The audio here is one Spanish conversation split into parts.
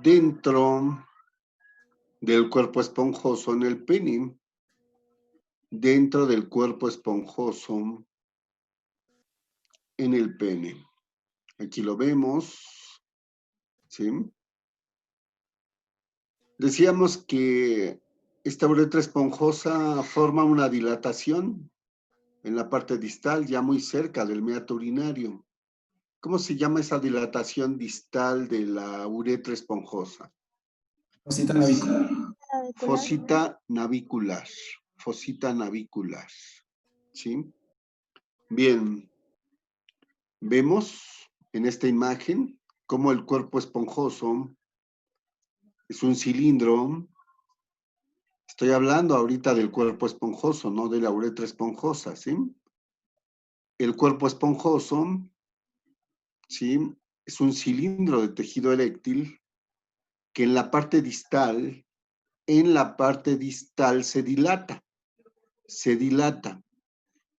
dentro del cuerpo esponjoso en el pene, dentro del cuerpo esponjoso en el pene. Aquí lo vemos, ¿sí? Decíamos que esta uretra esponjosa forma una dilatación en la parte distal, ya muy cerca del meato urinario. ¿Cómo se llama esa dilatación distal de la uretra esponjosa? Fosita navicular. Fosita navicular. Fosita navicular. ¿Sí? Bien. Vemos en esta imagen cómo el cuerpo esponjoso es un cilindro. Estoy hablando ahorita del cuerpo esponjoso, no de la uretra esponjosa, ¿sí? El cuerpo esponjoso, ¿sí? Es un cilindro de tejido eréctil que en la parte distal se dilata, se dilata.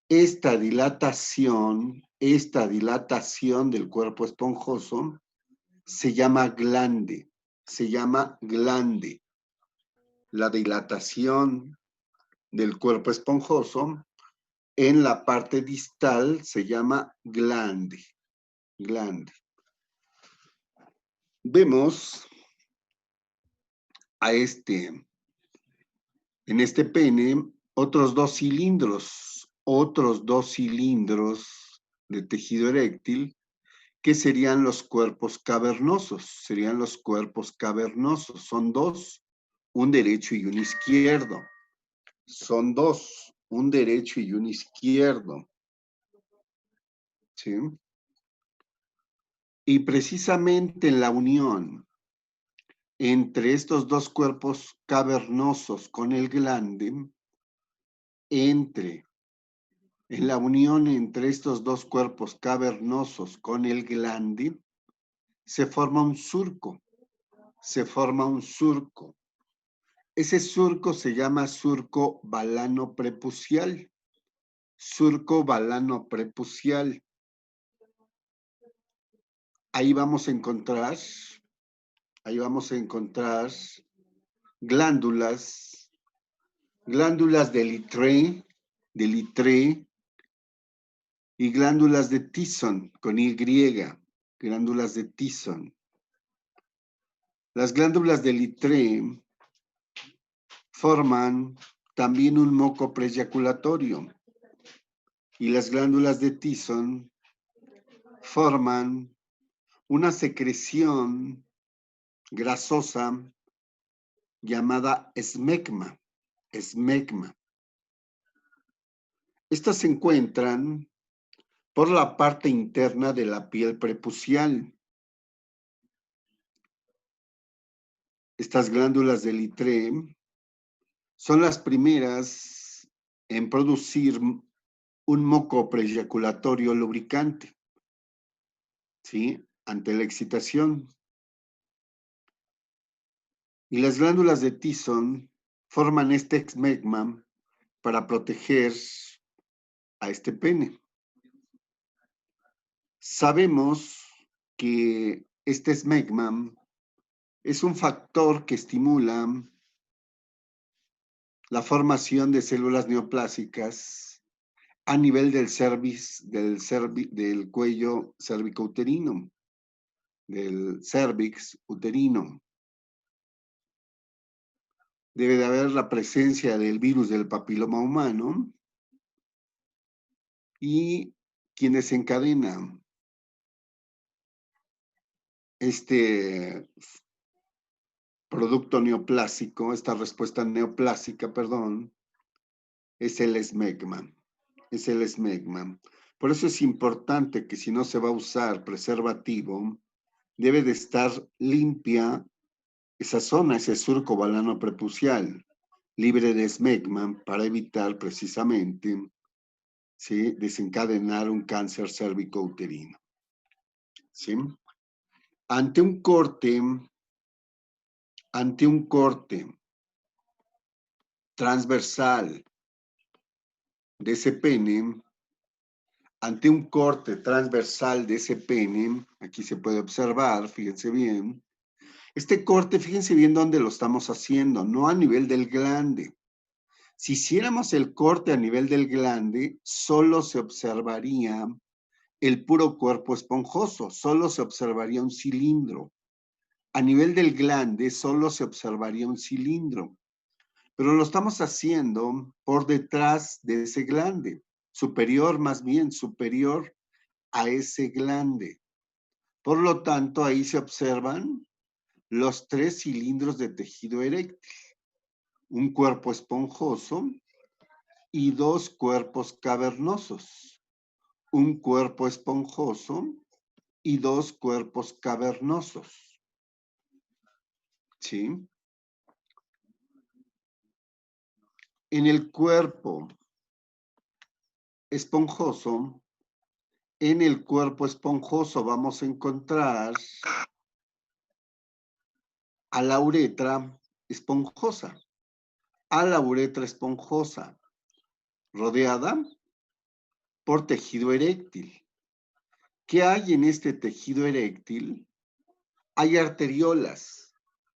Esta dilatación del cuerpo esponjoso se llama glande, La dilatación del cuerpo esponjoso en la parte distal se llama glande. Vemos en este pene, otros dos cilindros de tejido eréctil, que serían los cuerpos cavernosos. Son dos, un derecho y un izquierdo. Son dos, un derecho y un izquierdo. ¿Sí? Y precisamente en la unión entre estos dos cuerpos cavernosos con el glande, en la unión entre estos dos cuerpos cavernosos con el glande, se forma un surco. Ese surco se llama surco balano prepucial. Ahí vamos a encontrar glándulas de Littré y glándulas de Thiessen con Y, glándulas de Thiessen. Las glándulas de Littré forman también un moco preeyaculatorio y las glándulas de Thiessen forman una secreción grasosa llamada esmegma. Estas se encuentran por la parte interna de la piel prepucial. Estas glándulas de Littré son las primeras en producir un moco preeyaculatorio lubricante, ¿sí? Ante la excitación. Y las glándulas de Thiessen forman este esmegma para proteger a este pene. Sabemos que este esmegma es un factor que estimula la formación de células neoplásicas a nivel del cuello cervicouterino, del cervix uterino. Debe de haber la presencia del virus del papiloma humano y quien desencadena este producto neoplásico, esta respuesta neoplásica, es el esmegma. Por eso es importante que si no se va a usar preservativo, debe de estar limpia esa zona, ese surco balano prepucial, libre de esmegma para evitar precisamente, ¿sí?, desencadenar un cáncer cérvico-uterino. ¿Sí? Ante un corte transversal de ese pene, aquí se puede observar, fíjense bien, Este corte, fíjense bien dónde lo estamos haciendo, no a nivel del glande. Si hiciéramos el corte a nivel del glande, solo se observaría el puro cuerpo esponjoso, solo se observaría un cilindro. A nivel del glande, solo se observaría un cilindro. Pero lo estamos haciendo por detrás de ese glande, superior, más bien superior a ese glande. Por lo tanto, ahí se observan los 3 cilindros de tejido eréctil, un cuerpo esponjoso y 2 cuerpos cavernosos, un cuerpo esponjoso y 2 cuerpos cavernosos. ¿Sí? En el cuerpo esponjoso, vamos a encontrar a la uretra esponjosa, rodeada por tejido eréctil. ¿Qué hay en este tejido eréctil? Hay arteriolas,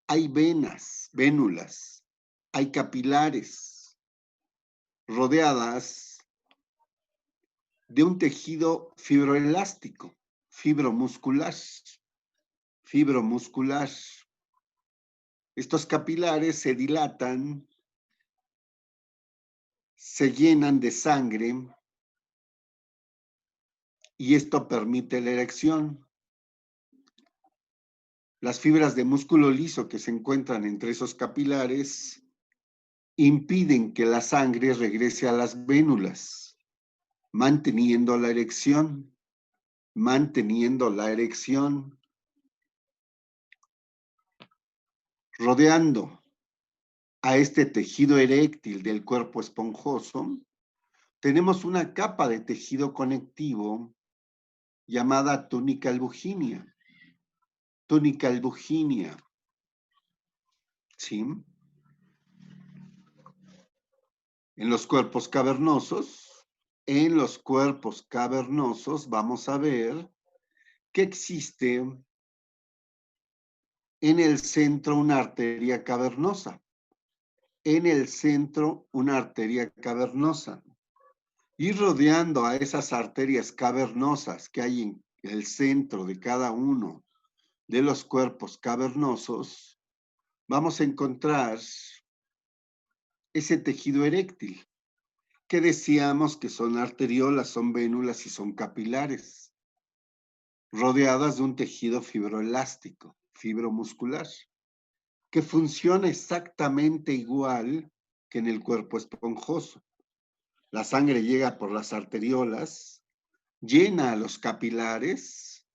hay venas, vénulas, hay capilares, rodeadas de un tejido fibroelástico, fibromuscular. Estos capilares se dilatan, se llenan de sangre y esto permite la erección. Las fibras de músculo liso que se encuentran entre esos capilares impiden que la sangre regrese a las vénulas, manteniendo la erección. Rodeando a este tejido eréctil del cuerpo esponjoso, tenemos una capa de tejido conectivo llamada túnica albuginea. ¿Sí? En los cuerpos cavernosos vamos a ver que existe en el centro una arteria cavernosa. Y rodeando a esas arterias cavernosas que hay en el centro de cada uno de los cuerpos cavernosos, vamos a encontrar ese tejido eréctil, que decíamos que son arteriolas, son vénulas y son capilares, rodeadas de un tejido fibroelástico, fibromuscular, que funciona exactamente igual que en el cuerpo esponjoso. La sangre llega por las arteriolas, llena a los capilares,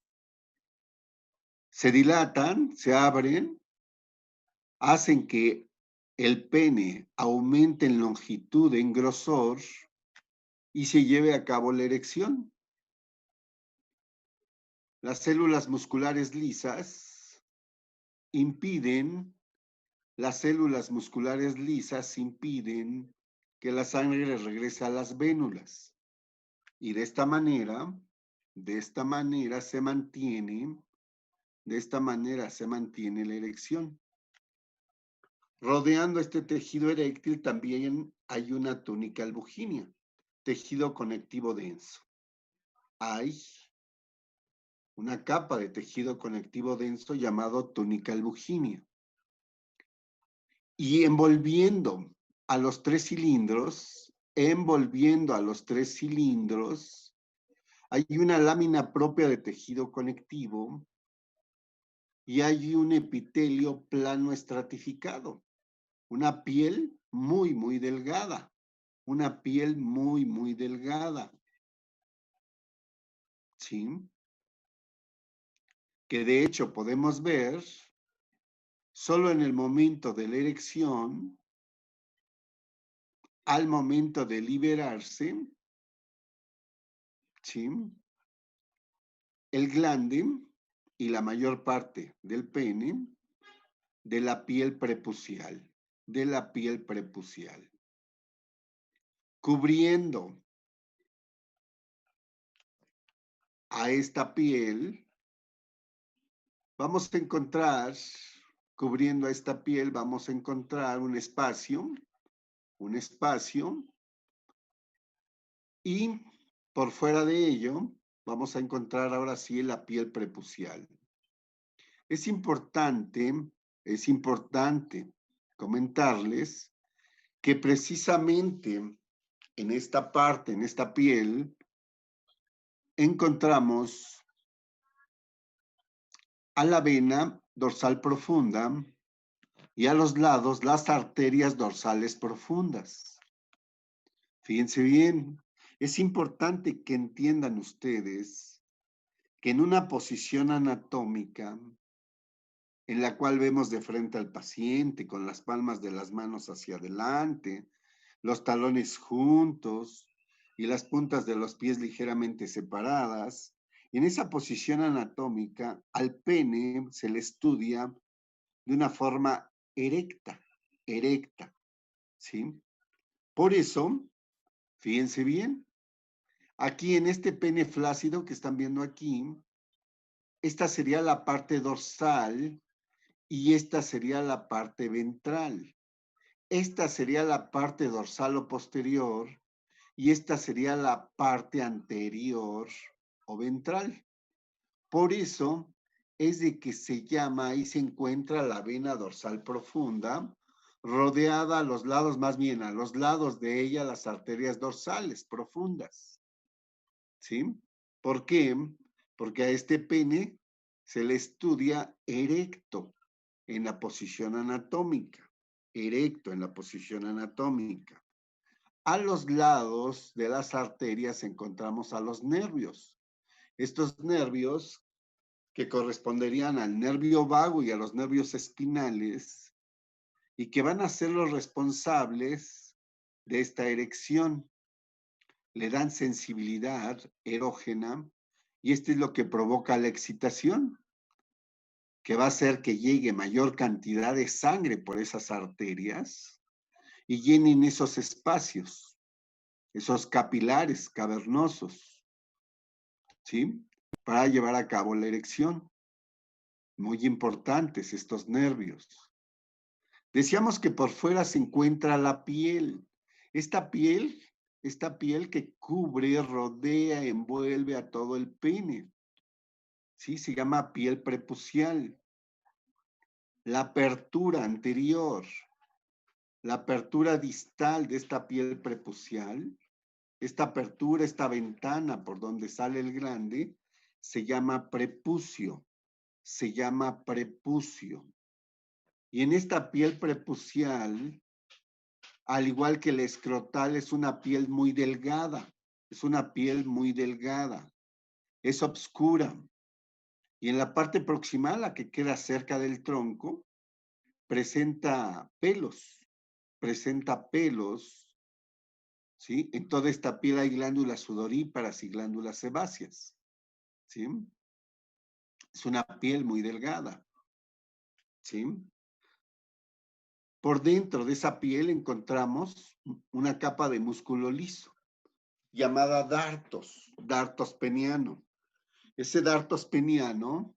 se dilatan, se abren, hacen que el pene aumente en longitud, en grosor, y se lleve a cabo la erección. Las células musculares lisas impiden que la sangre regrese a las vénulas. Y de esta manera se mantiene la erección. Rodeando este tejido eréctil también hay una túnica albuginea, tejido conectivo denso. Hay una capa de tejido conectivo denso llamado túnica albuginea. Y envolviendo a los tres cilindros, hay una lámina propia de tejido conectivo y hay un epitelio plano estratificado, una piel muy, muy delgada, ¿sí? Que de hecho podemos ver solo en el momento de la erección, al momento de liberarse, ¿sí? El glande y la mayor parte del pene de la piel prepucial, cubriendo a esta piel, vamos a encontrar cubriendo a esta piel, vamos a encontrar un espacio, y por fuera de ello, vamos a encontrar ahora sí la piel prepucial. Es importante comentarles que precisamente en esta parte, en esta piel, encontramos a la vena dorsal profunda y a los lados las arterias dorsales profundas. Fíjense bien, es importante que entiendan ustedes que en una posición anatómica en la cual vemos de frente al paciente con las palmas de las manos hacia adelante, los talones juntos y las puntas de los pies ligeramente separadas, en esa posición anatómica al pene se le estudia de una forma erecta, ¿sí? Por eso, fíjense bien, aquí en este pene flácido que están viendo aquí, esta sería la parte dorsal y esta sería la parte ventral. Esta sería la parte dorsal o posterior y esta sería la parte anterior o ventral. Por eso es de que se llama, ahí se encuentra la vena dorsal profunda, rodeada a los lados, más bien a los lados de ella, las arterias dorsales profundas. ¿Sí? ¿Por qué? Porque a este pene se le estudia erecto en la posición anatómica. Erecto en la posición anatómica. A los lados de las arterias encontramos a los nervios. Estos nervios que corresponderían al nervio vago y a los nervios espinales y que van a ser los responsables de esta erección. Le dan sensibilidad erógena y esto es lo que provoca la excitación, que va a hacer que llegue mayor cantidad de sangre por esas arterias y llenen esos espacios, esos capilares cavernosos, ¿sí? Para llevar a cabo la erección. Muy importantes estos nervios. Decíamos que por fuera se encuentra la piel. Esta piel que cubre, rodea, envuelve a todo el pene. ¿Sí? Se llama piel prepucial. La apertura anterior, la apertura distal de esta piel prepucial, esta apertura, esta ventana por donde sale el glande, se llama prepucio. Se llama prepucio. Y en esta piel prepucial, al igual que la escrotal, es una piel muy delgada. Es una piel muy delgada. Es obscura. Y en la parte proximal, la que queda cerca del tronco, presenta pelos. Presenta pelos, ¿sí? En toda esta piel hay glándulas sudoríparas y glándulas sebáceas, ¿sí? Es una piel muy delgada, ¿sí? Por dentro de esa piel encontramos una capa de músculo liso, llamada dartos peniano. Ese dartos peniano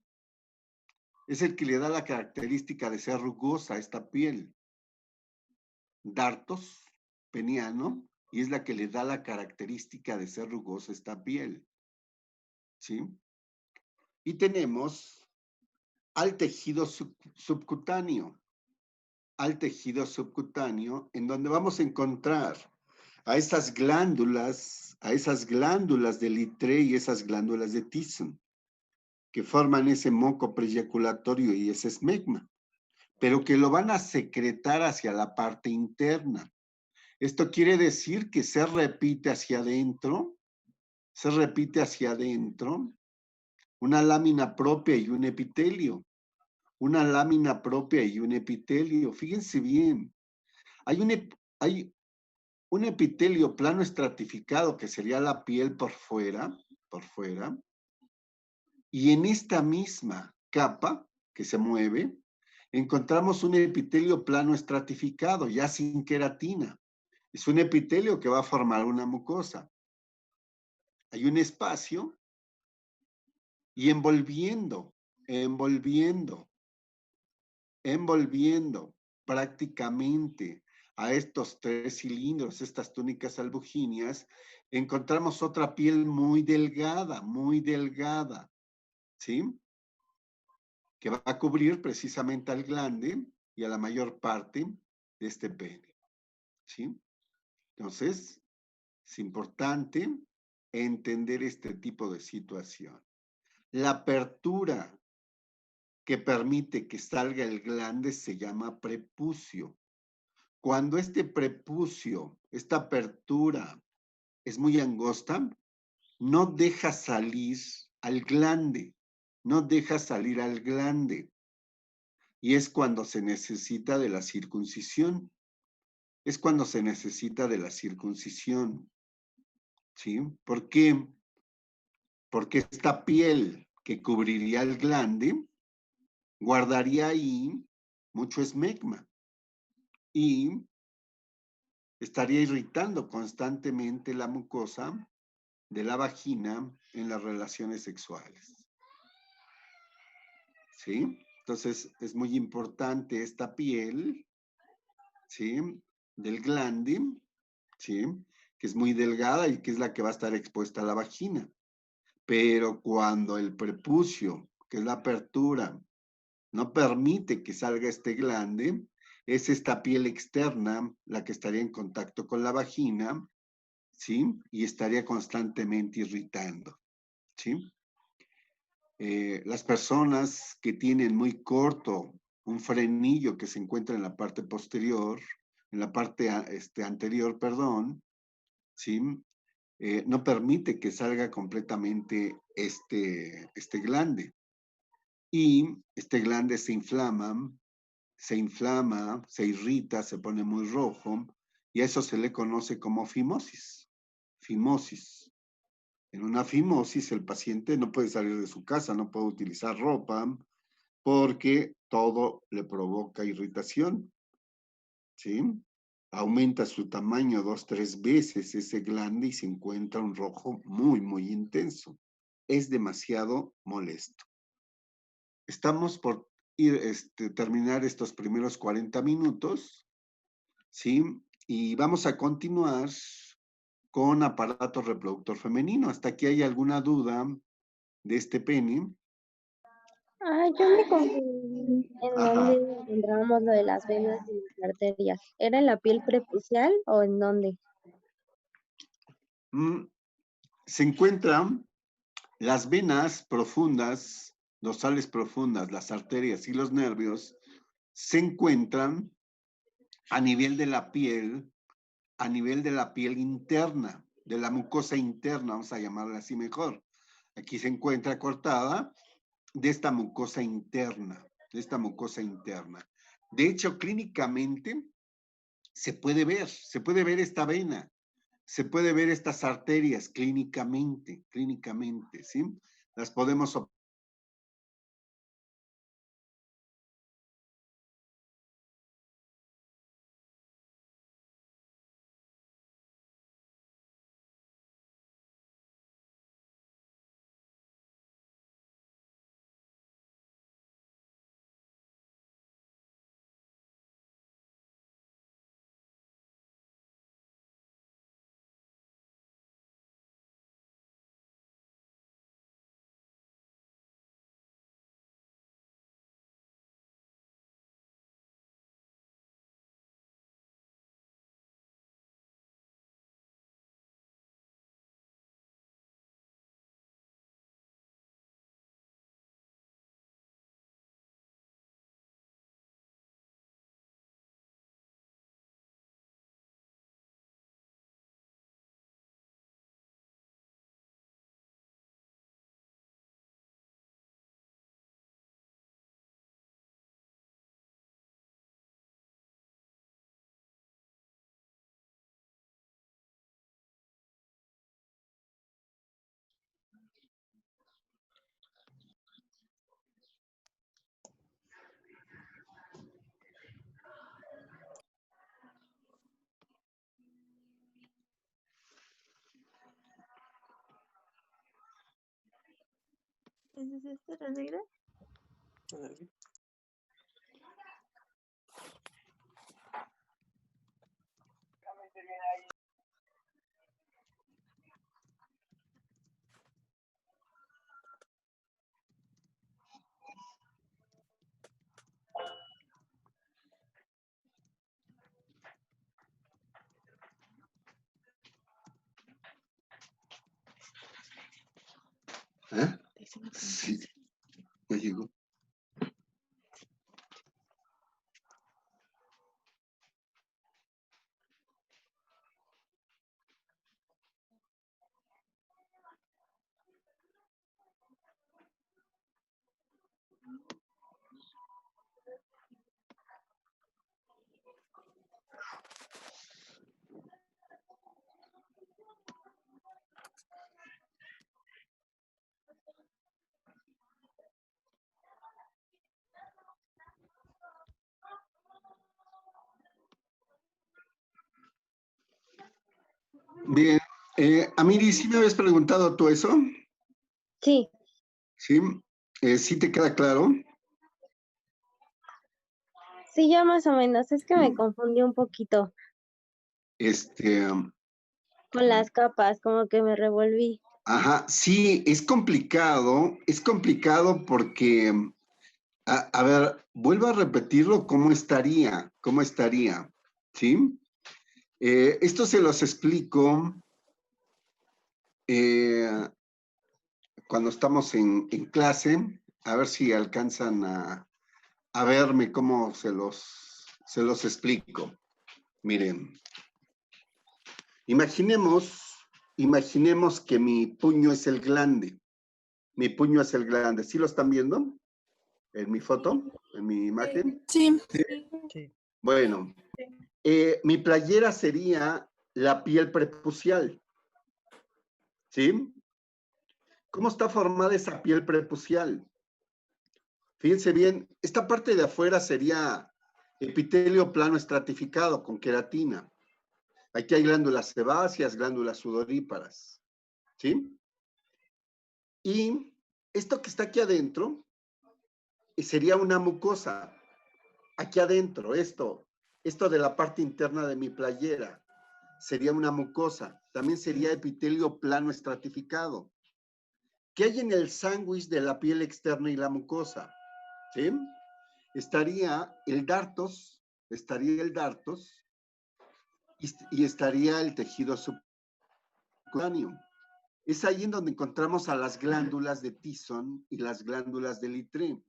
es el que le da la característica de ser rugosa a esta piel. Dartos peniano, y es la que le da la característica de ser rugosa esta piel. ¿Sí? Y tenemos al tejido subcutáneo. Al tejido subcutáneo, en donde vamos a encontrar a esas glándulas de Littré y esas glándulas de Thiessen, que forman ese moco preeyaculatorio y ese esmegma, pero que lo van a secretar hacia la parte interna. Esto quiere decir que se repite hacia adentro, una lámina propia y un epitelio. Una lámina propia y un epitelio. Fíjense bien, hay un epitelio plano estratificado que sería la piel por fuera, y en esta misma capa que se mueve, encontramos un epitelio plano estratificado, ya sin queratina. Es un epitelio que va a formar una mucosa. Hay un espacio y envolviendo envolviendo prácticamente a estos 3 cilindros, estas túnicas albugineas, encontramos otra piel muy delgada, ¿sí? Que va a cubrir precisamente al glande y a la mayor parte de este pene, ¿sí? Entonces, es importante entender este tipo de situación. La apertura que permite que salga el glande se llama prepucio. Cuando este prepucio, esta apertura es muy angosta, no deja salir al glande, no deja salir al glande. Y es cuando se necesita de la circuncisión. Es cuando se necesita de la circuncisión. ¿Sí? ¿Por qué? Porque esta piel que cubriría el glande guardaría ahí mucho esmegma y estaría irritando constantemente la mucosa de la vagina en las relaciones sexuales. ¿Sí? Entonces es muy importante esta piel, ¿sí? Del glande, ¿sí? Que es muy delgada y que es la que va a estar expuesta a la vagina. Pero cuando el prepucio, que es la apertura, no permite que salga este glande, es esta piel externa la que estaría en contacto con la vagina, ¿sí? Y estaría constantemente irritando, ¿sí? Las personas que tienen muy corto un frenillo que se encuentra en la parte posterior, en la parte anterior, perdón, ¿sí? No permite que salga completamente este glande. Y este glande se inflama, se irrita, se pone muy rojo, y a eso se le conoce como fimosis. Fimosis. En una fimosis el paciente no puede salir de su casa, no puede utilizar ropa, porque todo le provoca irritación, ¿sí? Aumenta su tamaño 2, 3 veces ese glande y se encuentra un rojo muy intenso. Es demasiado molesto. Estamos por terminar estos primeros 40 minutos, ¿sí? Y vamos a continuar con aparato reproductor femenino. ¿Hasta aquí hay alguna duda de este pene? Ah, yo me confundí en Ajá. dónde encontrábamos lo de las venas y las arterias. ¿Era en la piel prepucial o en dónde? Se encuentran las venas profundas, dorsales profundas, las arterias y los nervios, se encuentran a nivel de la piel, a nivel de la piel interna, de la mucosa interna, vamos a llamarla así mejor. Aquí se encuentra cortada de esta mucosa interna, de esta mucosa interna. De hecho, clínicamente se puede ver esta vena, se puede ver estas arterias clínicamente, ¿sí? Las podemos observar. ¿Es esta la negra? Sí, ya llegó. Bien. Amiri, ¿sí me habías preguntado tú eso? Sí, Sí. ¿Sí te queda claro? sí, ya más o menos. Es que me confundí un poquito Este, con las capas, como que me revolví. ajá, sí, es complicado porque, a ver, vuelvo a repetirlo, ¿cómo estaría? ¿Sí? Esto se los explico eh, cuando estamos en clase, a ver si alcanzan a verme cómo se los explico. Miren, imaginemos que mi puño es el glande. Mi puño es el glande. ¿Sí lo están viendo en mi foto, en mi imagen? Sí. Sí. Bueno, mi playera sería la piel prepucial. ¿Sí? ¿Cómo está formada esa piel prepucial? Fíjense bien, esta parte de afuera sería epitelio plano estratificado con queratina. Aquí hay glándulas sebáceas, glándulas sudoríparas. ¿Sí? Y esto que está aquí adentro sería una mucosa. Aquí adentro, esto de la parte interna de mi playera, sería una mucosa. También sería epitelio plano estratificado. ¿Qué hay en el sándwich de la piel externa y la mucosa? ¿Sí? Estaría el dartos y estaría el tejido subcutáneo. Es ahí en donde encontramos a las glándulas de Tison y las glándulas de Littré.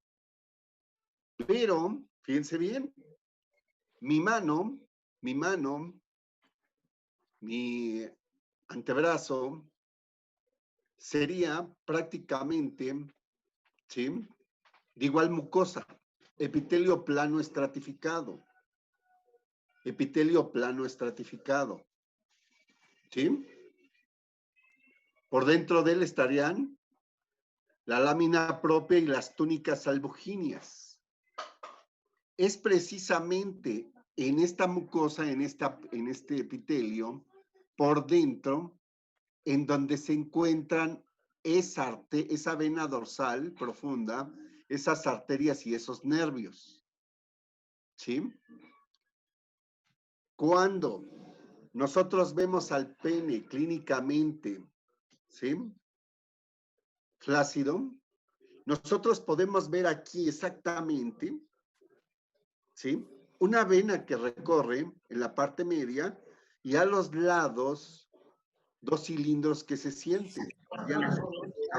Pero, fíjense bien, mi mano, mi antebrazo, sería prácticamente, ¿sí? De igual mucosa, epitelio plano estratificado, ¿sí? Por dentro de él estarían la lámina propia y las túnicas albugineas. Es precisamente en esta mucosa, en este epitelio, por dentro, en donde se encuentran esa vena dorsal profunda, esas arterias y esos nervios. ¿Sí? Cuando nosotros vemos al pene clínicamente, ¿sí? Flácido, nosotros podemos ver aquí exactamente, ¿sí? Una vena que recorre en la parte media y a los lados dos cilindros que se sienten.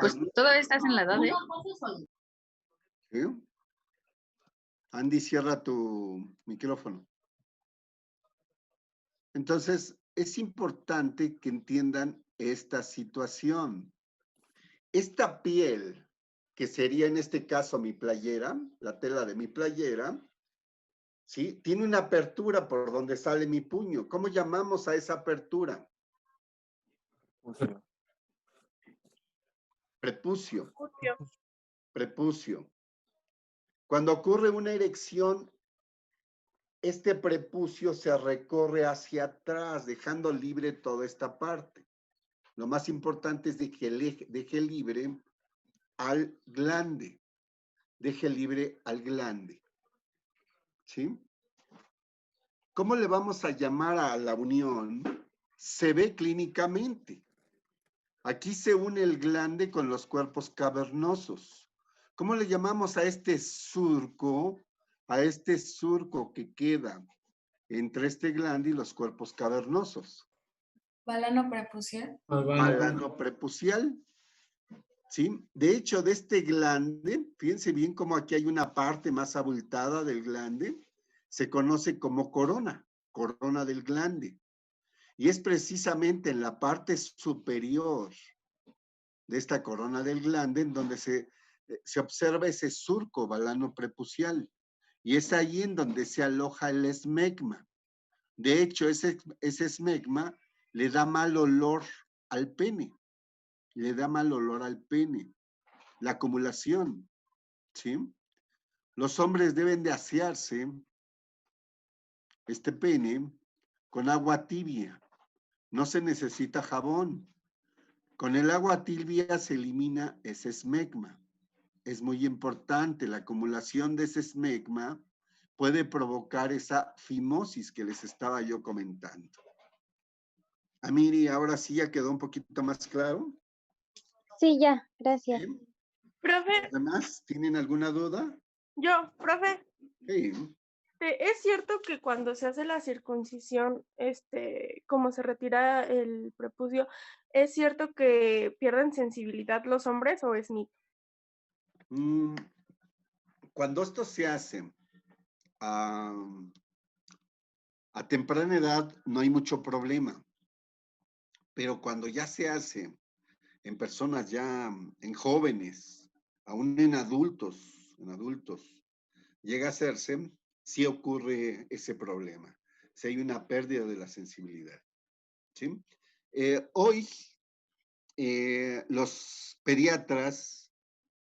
Pues todavía estás en la edad, ¿eh? ¿Sí? Andy, cierra tu micrófono. Entonces, es importante que entiendan esta situación. Esta piel, que sería en este caso mi playera, la tela de mi playera, ¿sí? Tiene una apertura por donde sale mi puño. ¿Cómo llamamos a esa apertura? Prepucio. Prepucio. Cuando ocurre una erección, este prepucio se recorre hacia atrás, dejando libre toda esta parte. Lo más importante es que deje libre al glande. Deje libre al glande. ¿Sí? ¿Cómo le vamos a llamar a la unión? Se ve clínicamente. Aquí se une el glande con los cuerpos cavernosos. ¿Cómo le llamamos a este surco? A este surco que queda entre este glande y los cuerpos cavernosos. ¿Balano prepucial? Balano prepucial. ¿sí? De hecho, de este glande, fíjense bien cómo aquí hay una parte más abultada del glande, se conoce como corona, corona del glande. Y es precisamente en la parte superior de esta corona del glande en donde se observa ese surco balano prepucial. Y es ahí en donde se aloja el esmegma. De hecho, ese esmegma le da mal olor al pene. Le da mal olor al pene. La acumulación, ¿sí? Los hombres deben de asearse este pene con agua tibia. No se necesita jabón. Con el agua tibia se elimina ese esmegma. Es muy importante, la acumulación de ese esmegma puede provocar esa fimosis que les estaba yo comentando. Amiri, ahora sí ya quedó un poquito más claro. Sí, ya, gracias. ¿Sí? Profe, ¿Los demás tienen alguna duda? profe, Sí. ¿es cierto que cuando se hace la circuncisión, como se retira el prepucio, es cierto que pierden sensibilidad los hombres o es mito? Cuando esto se hace a temprana edad no hay mucho problema, pero cuando ya se hace en personas ya, en jóvenes, aún en adultos, llega a hacerse, sí ocurre ese problema. Si hay una pérdida de la sensibilidad. ¿Sí? Hoy los pediatras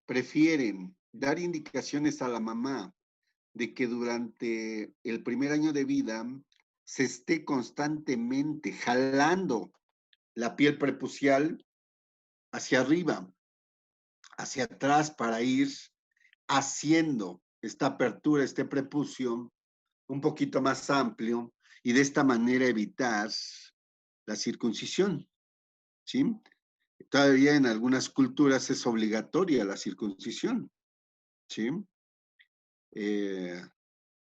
prefieren dar indicaciones a la mamá de que durante el primer año de vida se esté constantemente jalando la piel prepucial hacia arriba, hacia atrás para ir haciendo esta apertura, este prepucio un poquito más amplio y de esta manera evitar la circuncisión, ¿sí? Todavía en algunas culturas es obligatoria la circuncisión, ¿sí? Eh,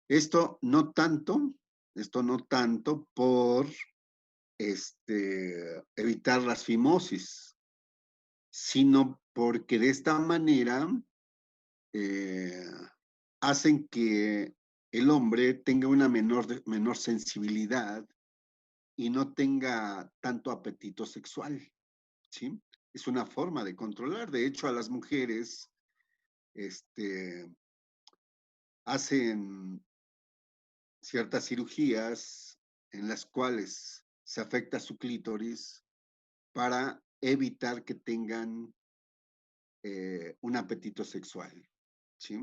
esto no tanto por evitar las fimosis, sino porque de esta manera hacen que el hombre tenga una menor sensibilidad y no tenga tanto apetito sexual, ¿sí? Es una forma de controlar. De hecho, a las mujeres hacen ciertas cirugías en las cuales se afecta su clítoris para evitar que tengan un apetito sexual, ¿sí?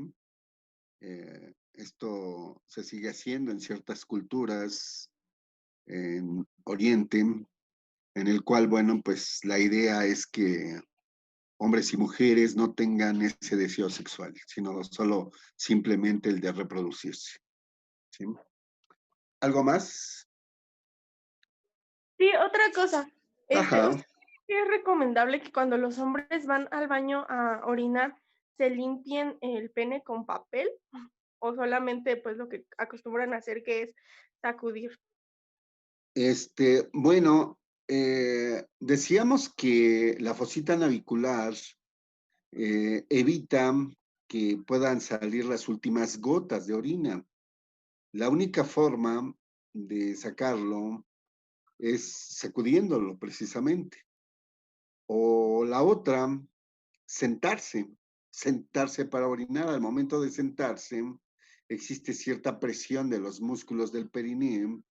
Esto se sigue haciendo en ciertas culturas en Oriente, en el cual, bueno, pues la idea es que hombres y mujeres no tengan ese deseo sexual, sino solo simplemente el de reproducirse, ¿sí? ¿Algo más? Sí, otra cosa. Ajá. ¿Usted cree que es recomendable que cuando los hombres van al baño a orinar se limpien el pene con papel? ¿O solamente pues lo que acostumbran a hacer que es sacudir? Bueno, decíamos que la fosita navicular evita que puedan salir las últimas gotas de orina. La única forma de sacarlo es sacudiéndolo precisamente. O la otra, sentarse para orinar. Al momento de sentarse, existe cierta presión de los músculos del perineo,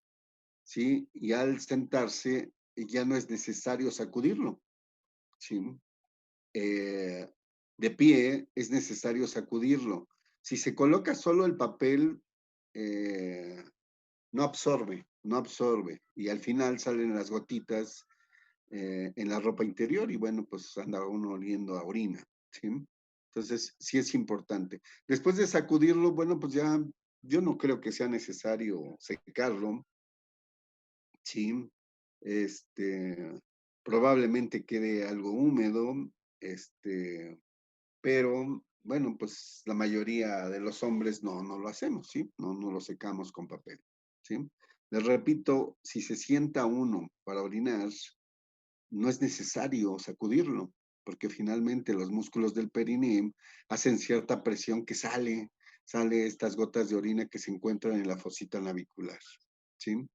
¿sí? Y al sentarse ya no es necesario sacudirlo, ¿sí? De pie es necesario sacudirlo. Si se coloca solo el papel, no absorbe. Y al final salen las gotitas en la ropa interior y bueno, pues anda uno oliendo a orina, ¿sí? Entonces, sí es importante. Después de sacudirlo, bueno, pues ya yo no creo que sea necesario secarlo, ¿sí? Probablemente quede algo húmedo, pero bueno, pues la mayoría de los hombres no lo hacemos, ¿sí? No lo secamos con papel, ¿sí? Les repito, si se sienta uno para orinar, no es necesario sacudirlo, porque finalmente los músculos del perineo hacen cierta presión que sale estas gotas de orina que se encuentran en la fosita navicular, ¿sí?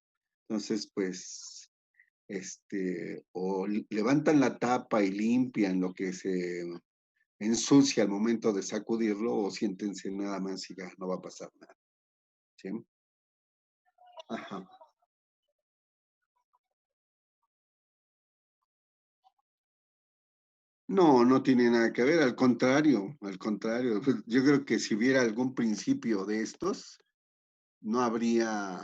Entonces, pues, o levantan la tapa y limpian lo que se ensucia al momento de sacudirlo, o siéntense nada más y ya no va a pasar nada, ¿sí? Ajá. No, no tiene nada que ver, al contrario, al contrario. Pues, yo creo que si hubiera algún principio de estos, no habría,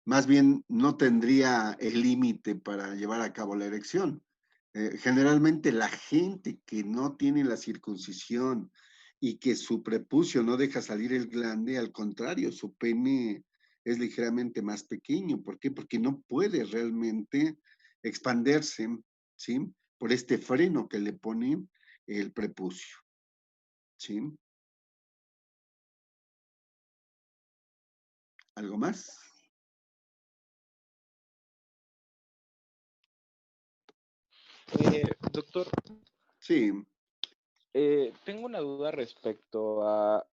más bien no tendría el límite para llevar a cabo la erección. Generalmente la gente que no tiene la circuncisión y que su prepucio no deja salir el glande, al contrario, su pene es ligeramente más pequeño. ¿Por qué? Porque no puede realmente expandirse, ¿sí? Por este freno que le pone el prepucio, ¿sí? ¿Algo más? Doctor, Sí. tengo una duda respecto a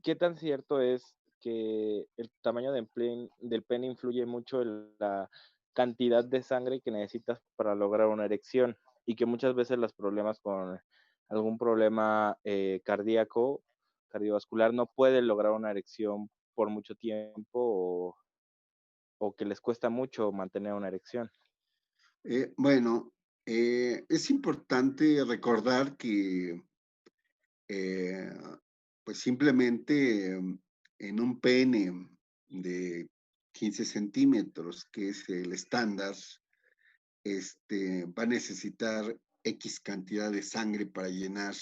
qué tan cierto es que el tamaño del pene influye mucho en la cantidad de sangre que necesitas para lograr una erección y que muchas veces los problemas con algún problema cardíaco, cardiovascular, no pueden lograr una erección por mucho tiempo o que les cuesta mucho mantener una erección. Bueno, es importante recordar que eh, pues simplemente en un pene de 15 centímetros, que es el estándar, va a necesitar X cantidad de sangre para llenar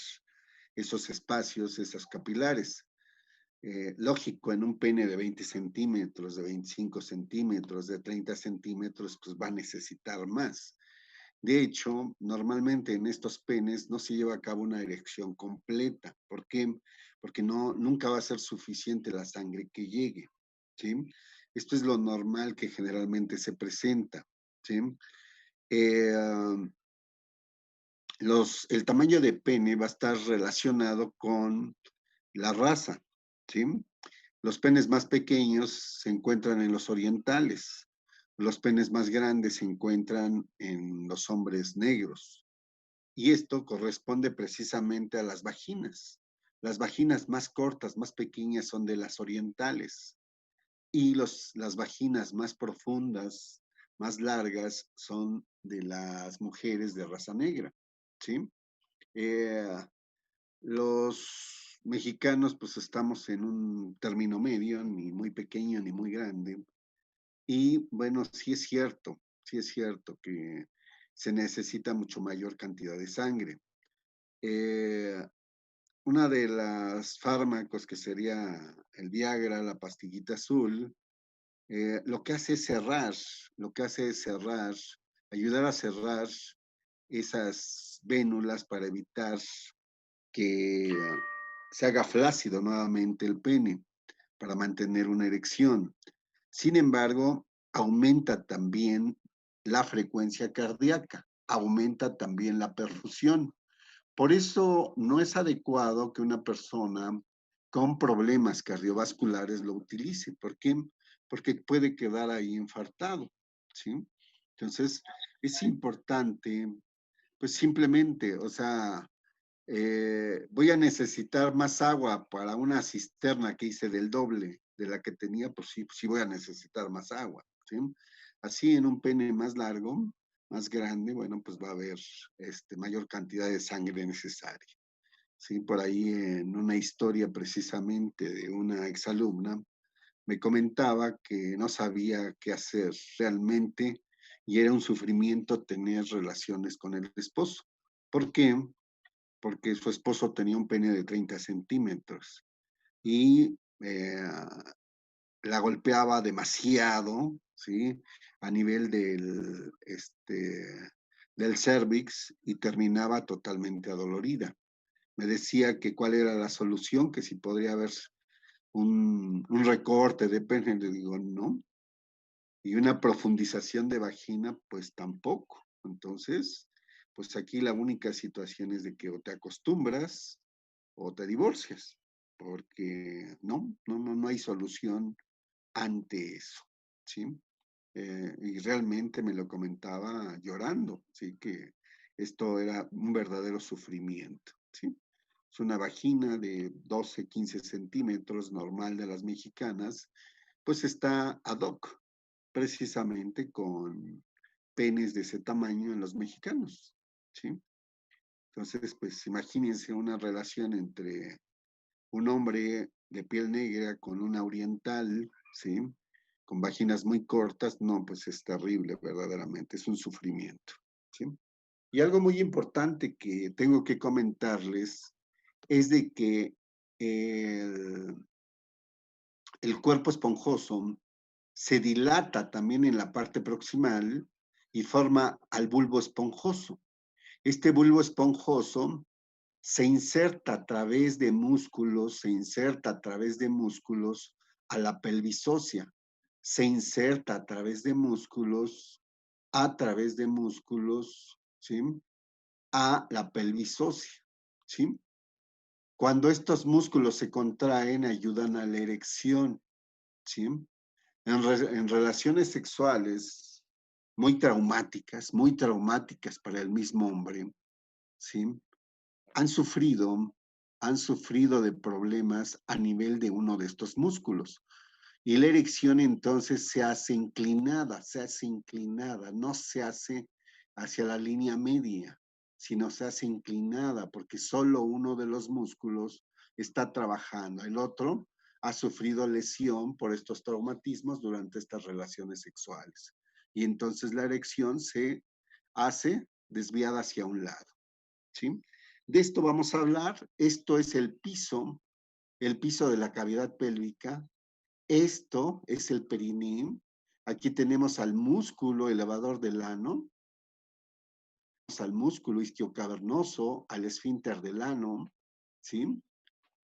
esos espacios, esas capilares. Lógico, en un pene de 20 centímetros, de 25 centímetros, de 30 centímetros, pues va a necesitar más. De hecho, normalmente en estos penes no se lleva a cabo una erección completa. ¿Por qué? Porque nunca va a ser suficiente la sangre que llegue, ¿sí? Esto es lo normal que generalmente se presenta, ¿sí? Eh, el tamaño de pene va a estar relacionado con la raza, ¿sí? Los penes más pequeños se encuentran en los orientales, los penes más grandes se encuentran en los hombres negros. Y esto corresponde precisamente a las vaginas. Las vaginas más cortas, más pequeñas son de las orientales. Y las vaginas más profundas, más largas, son de las mujeres de raza negra, ¿sí? Eh, los mexicanos, pues estamos en un término medio, ni muy pequeño ni muy grande. Y bueno, sí es cierto que se necesita mucho mayor cantidad de sangre. Una de las fármacos que sería el Viagra, la pastillita azul, lo que hace es cerrar, ayudar a cerrar esas vénulas para evitar que se haga flácido nuevamente el pene, para mantener una erección. Sin embargo, aumenta también la frecuencia cardíaca, aumenta también la perfusión. Por eso no es adecuado que una persona con problemas cardiovasculares lo utilice. ¿Por qué? Porque puede quedar ahí infartado, ¿sí? Entonces, es importante, pues simplemente, o sea, voy a necesitar más agua para una cisterna que hice del doble de la que tenía, pues sí voy a necesitar más agua, ¿sí? Así en un pene más largo, más grande, bueno, pues va a haber mayor cantidad de sangre necesaria. Sí, por ahí en una historia precisamente de una exalumna, me comentaba que no sabía qué hacer realmente y era un sufrimiento tener relaciones con el esposo. ¿Por qué? Porque su esposo tenía un pene de 30 centímetros y la golpeaba demasiado, ¿sí? A nivel del cervix y terminaba totalmente adolorida. Me decía que cuál era la solución, que si podría haber un recorte de pene, le digo, no. Y una profundización de vagina, pues tampoco. Entonces, pues aquí la única situación es de que o te acostumbras o te divorcias, porque no hay solución ante eso, ¿sí? Y realmente me lo comentaba llorando, ¿sí? Que esto era un verdadero sufrimiento, ¿sí? Es una vagina de 12, 15 centímetros, normal de las mexicanas, pues está ad hoc, precisamente con penes de ese tamaño en los mexicanos, ¿sí? Entonces, pues imagínense una relación entre un hombre de piel negra con una oriental, ¿sí? Con vaginas muy cortas, no, pues es terrible, verdaderamente, es un sufrimiento, ¿sí? Y algo muy importante que tengo que comentarles es de que el cuerpo esponjoso se dilata también en la parte proximal y forma al bulbo esponjoso. Este bulbo esponjoso se inserta a través de músculos, a la pelvis ósea, se inserta a través de músculos, ¿sí? A la pelvis ósea, ¿sí? Cuando estos músculos se contraen, ayudan a la erección, ¿sí? En relaciones sexuales muy traumáticas para el mismo hombre, ¿sí? han sufrido, han sufrido de problemas a nivel de uno de estos músculos. Y la erección entonces se hace inclinada, no se hace hacia la línea media, sino se hace inclinada porque solo uno de los músculos está trabajando. El otro ha sufrido lesión por estos traumatismos durante estas relaciones sexuales. Y entonces la erección se hace desviada hacia un lado, ¿sí? De esto vamos a hablar. Esto es el piso de la cavidad pélvica. Esto es el perineo. Aquí tenemos al músculo elevador del ano, al músculo isquiocavernoso, al esfínter del ano, ¿sí?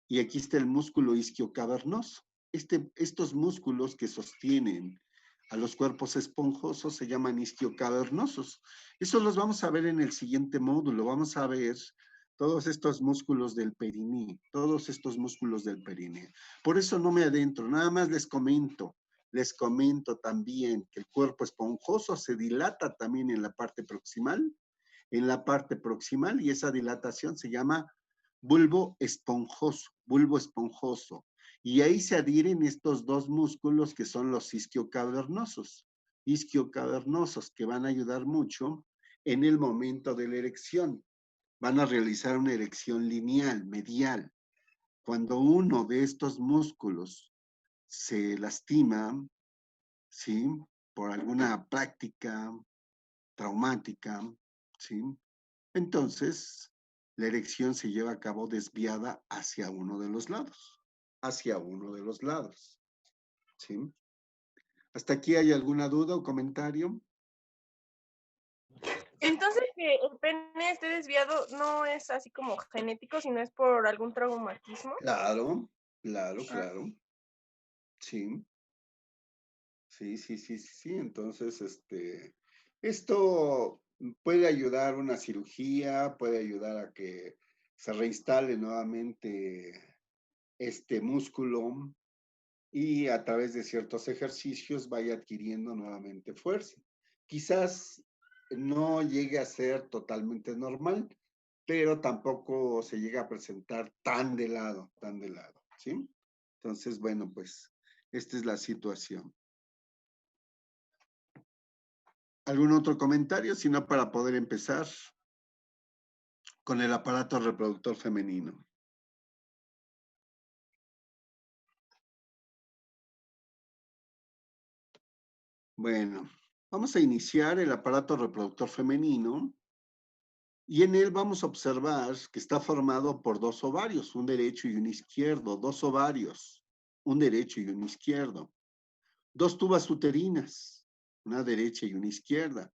Y aquí está el músculo isquiocavernoso. Estos músculos que sostienen a los cuerpos esponjosos se llaman isquiocavernosos. Eso los vamos a ver en el siguiente módulo. Vamos a ver todos estos músculos del perineo, Por eso no me adentro, nada más les comento también que el cuerpo esponjoso se dilata también en la parte proximal, y esa dilatación se llama bulbo esponjoso. Y ahí se adhieren estos dos músculos que son los isquiocavernosos, que van a ayudar mucho en el momento de la erección. Van a realizar una erección lineal, medial. Cuando uno de estos músculos se lastima, ¿sí? Por alguna práctica traumática, ¿sí? Entonces, la erección se lleva a cabo desviada hacia uno de los lados, ¿sí? ¿Hasta aquí hay alguna duda o comentario? Entonces, que el pene esté desviado no es así como genético, sino es por algún traumatismo. Claro. Ah. Sí. Sí. Entonces, esto puede ayudar a una cirugía, puede ayudar a que se reinstale nuevamente este músculo y a través de ciertos ejercicios vaya adquiriendo nuevamente fuerza. Quizás no llegue a ser totalmente normal, pero tampoco se llega a presentar tan de lado, ¿sí? Entonces, bueno, pues esta es la situación. ¿Algún otro comentario? Si no, para poder empezar con el aparato reproductor femenino. Bueno, vamos a iniciar el aparato reproductor femenino y en él vamos a observar que está formado por dos ovarios, un derecho y un izquierdo, dos ovarios, un derecho y un izquierdo, dos tubas uterinas, una derecha y una izquierda.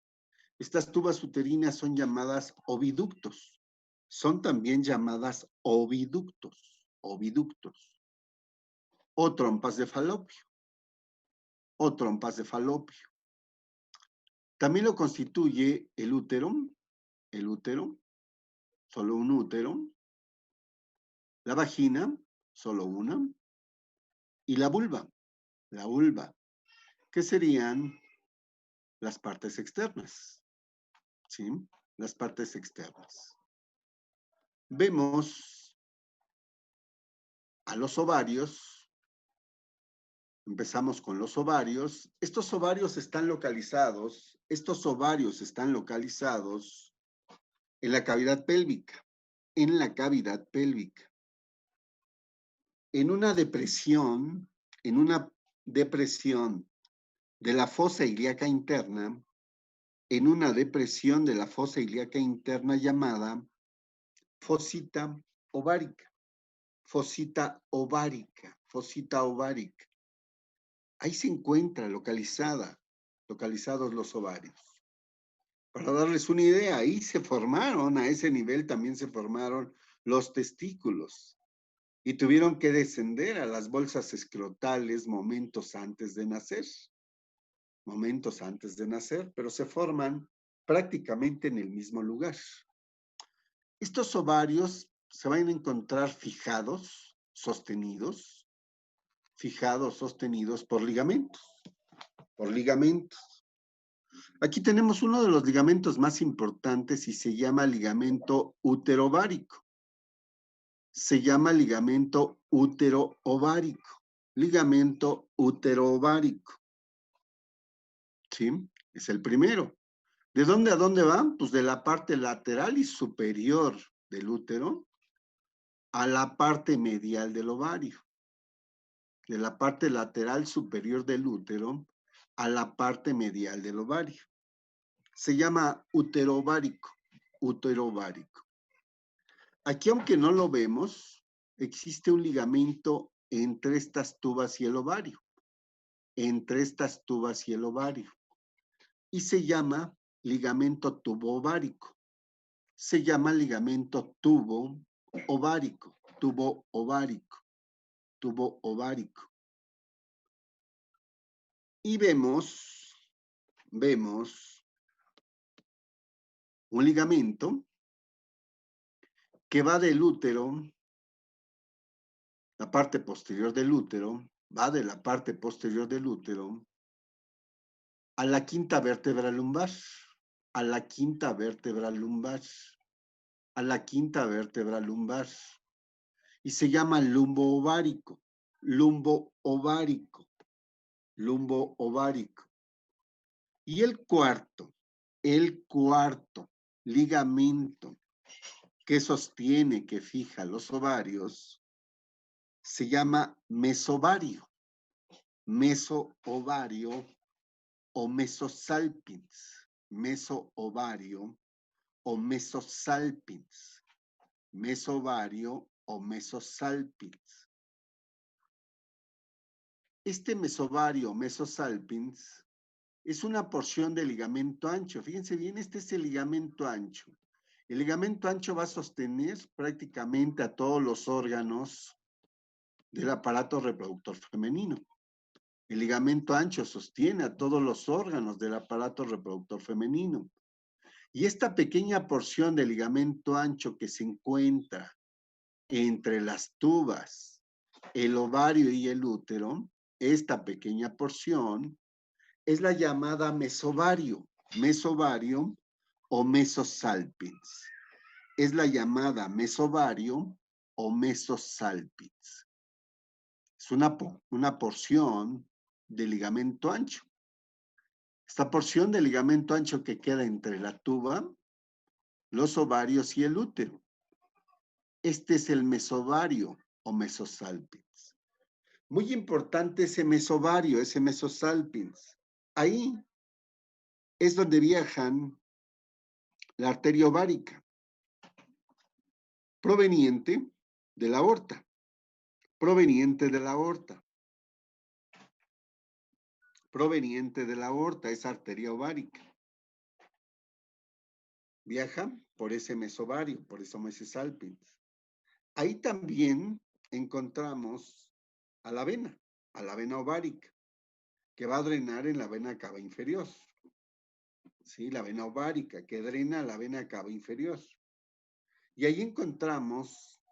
Estas tubas uterinas son llamadas oviductos, son también llamadas oviductos, o trompas de falopio, También lo constituye el útero, solo un útero, la vagina, solo una, y la vulva, que serían las partes externas, ¿sí? Las partes externas. Vemos a los ovarios. Empezamos con los ovarios. Estos ovarios están localizados en la cavidad pélvica, en una depresión de la fosa ilíaca interna, llamada fosita ovárica. Ahí se encuentra localizados los ovarios. Para darles una idea, a ese nivel también se formaron los testículos y tuvieron que descender a las bolsas escrotales momentos antes de nacer, pero se forman prácticamente en el mismo lugar. Estos ovarios se van a encontrar fijados, sostenidos por ligamentos. Aquí tenemos uno de los ligamentos más importantes y se llama ligamento útero-ovárico. Ligamento útero-ovárico. ¿Sí? Es el primero. ¿De dónde a dónde van? Pues de la parte lateral y superior del útero a la parte medial del ovario. De la parte lateral superior del útero a la parte medial del ovario. Se llama útero ovárico. Aquí, aunque no lo vemos, existe un ligamento entre estas tubas y el ovario. Y se llama ligamento tubo ovárico. Tubo ovárico. Y vemos un ligamento que va del útero, la parte posterior del útero, a la quinta vértebra lumbar, y se llama lumbo ovárico. Y el cuarto ligamento que sostiene, que fija los ovarios, se llama mesovario o mesosalpins. Este mesovario, mesosalpins, es una porción de ligamento ancho. Fíjense bien, este es el ligamento ancho. El ligamento ancho va a sostener prácticamente a todos los órganos del aparato reproductor femenino. El ligamento ancho sostiene a todos los órganos del aparato reproductor femenino. Y esta pequeña porción de ligamento ancho que se encuentra entre las tubas, el ovario y el útero, esta pequeña porción es la llamada mesovario o mesosalpins. Es una porción de ligamento ancho. Esta porción de ligamento ancho que queda entre la tuba, los ovarios y el útero. Este es el mesovario o mesosalpins. Muy importante ese mesovario, ese mesosalpins. Ahí es donde viajan la arteria ovárica, proveniente de la aorta. Esa arteria ovárica. Viaja por ese mesovario, por eso mesosalpins. Ahí también encontramos a la vena ovárica, que va a drenar en la vena cava inferior. ¿sí? La vena ovárica, que drena la vena cava inferior. Y ahí encontramos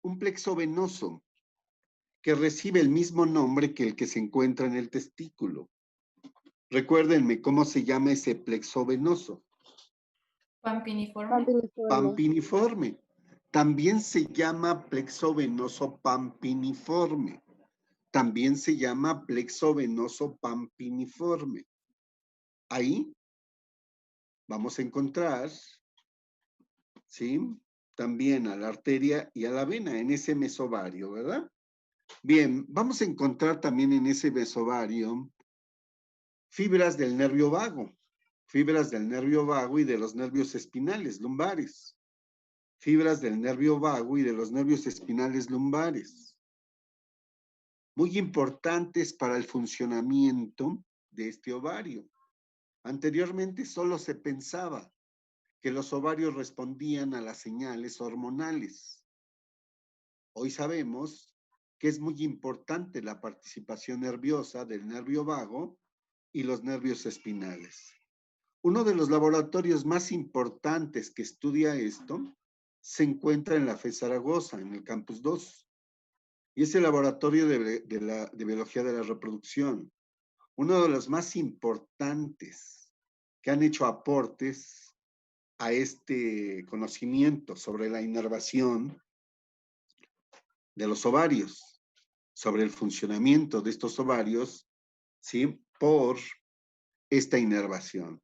un plexo venoso que recibe el mismo nombre que el que se encuentra en el testículo. Recuérdenme cómo se llama ese plexo venoso. Pampiniforme. Pampiniforme. Pampiniforme. También se llama plexo venoso pampiniforme. También se llama plexo venoso pampiniforme. Ahí vamos a encontrar, ¿sí? También a la arteria y a la vena en ese mesovario, ¿verdad? Bien, vamos a encontrar también en ese mesovario fibras del nervio vago, fibras del nervio vago y de los nervios espinales lumbares, fibras del nervio vago y de los nervios espinales lumbares, muy importantes para el funcionamiento de este ovario. Anteriormente solo se pensaba que los ovarios respondían a las señales hormonales. Hoy sabemos que es muy importante la participación nerviosa del nervio vago y los nervios espinales. Uno de los laboratorios más importantes que estudia esto se encuentra en la FE Zaragoza, en el Campus 2, y es el laboratorio de biología de la reproducción. Uno de los más importantes que han hecho aportes a este conocimiento sobre la inervación de los ovarios, sobre el funcionamiento de estos ovarios, ¿sí? Por esta inervación.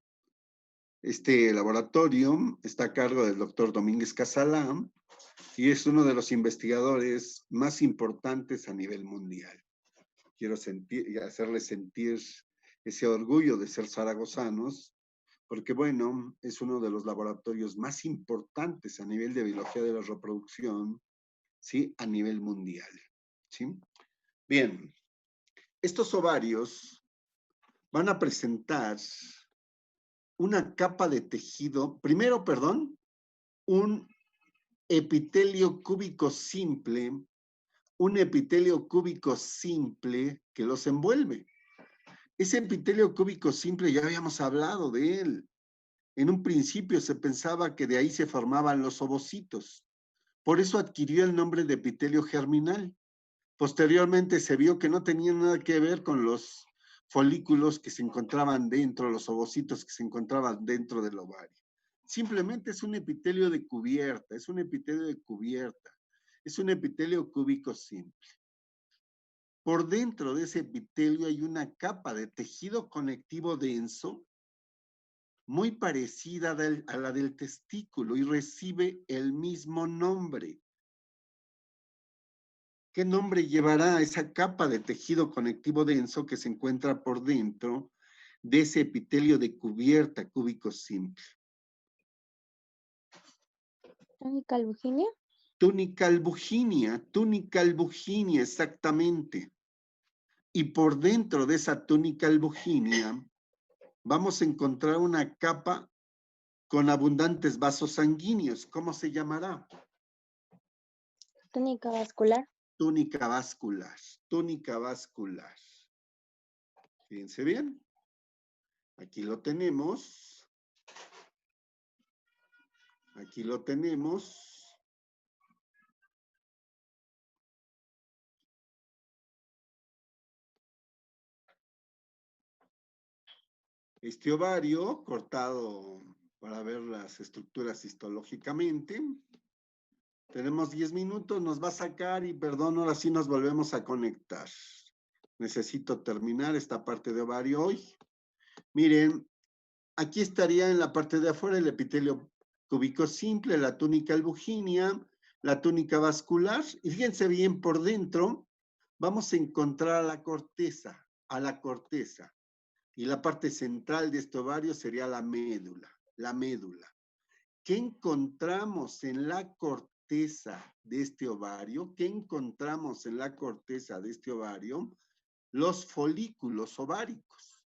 Este laboratorio está a cargo del doctor Domínguez Casalán y es uno de los investigadores más importantes a nivel mundial. Quiero hacerles sentir ese orgullo de ser zaragozanos, porque bueno, es uno de los laboratorios más importantes a nivel de biología de la reproducción, ¿sí? A nivel mundial, ¿sí? Bien, estos ovarios van a presentar una capa de tejido, primero, perdón, un epitelio cúbico simple, que los envuelve. Ese epitelio cúbico simple ya habíamos hablado de él. En un principio se pensaba que de ahí se formaban los ovocitos. Por eso adquirió el nombre de epitelio germinal. Posteriormente se vio que no tenía nada que ver con los folículos que se encontraban dentro, los ovocitos que se encontraban dentro del ovario. Simplemente es un epitelio de cubierta, es un epitelio de cubierta, es un epitelio cúbico simple. Por dentro de ese epitelio hay una capa de tejido conectivo denso, muy parecida a la del testículo y recibe el mismo nombre. ¿Qué nombre llevará esa capa de tejido conectivo denso que se encuentra por dentro de ese epitelio de cubierta cúbico simple? Túnica albuginea. Túnica albuginea, exactamente. Y por dentro de esa túnica albuginea vamos a encontrar una capa con abundantes vasos sanguíneos. ¿Cómo se llamará? Túnica vascular. Túnica vascular, túnica vascular. Fíjense bien. Aquí lo tenemos. Aquí lo tenemos. Este ovario cortado para ver las estructuras histológicamente. Tenemos 10 minutos, nos va a sacar y perdón, ahora sí nos volvemos a conectar. Necesito terminar esta parte de ovario hoy. Miren, aquí estaría en la parte de afuera el epitelio cúbico simple, la túnica albuginea, la túnica vascular. Y fíjense bien, por dentro vamos a encontrar a la corteza, Y la parte central de este ovario sería la médula, ¿Qué encontramos en la corteza de este ovario? Los folículos ováricos.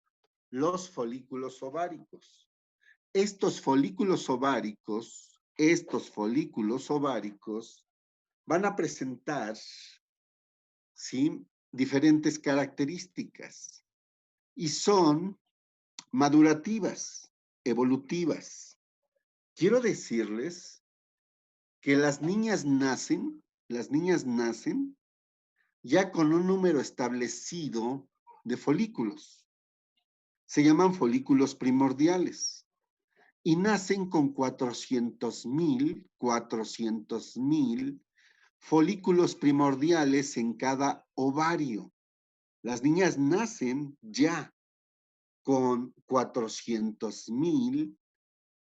Estos folículos ováricos van a presentar, ¿sí? Diferentes características y son madurativas, evolutivas. Quiero decirles que las niñas nacen ya con un número establecido de folículos. Se llaman folículos primordiales y nacen con 400,000 folículos primordiales en cada ovario. Las niñas nacen ya con 400,000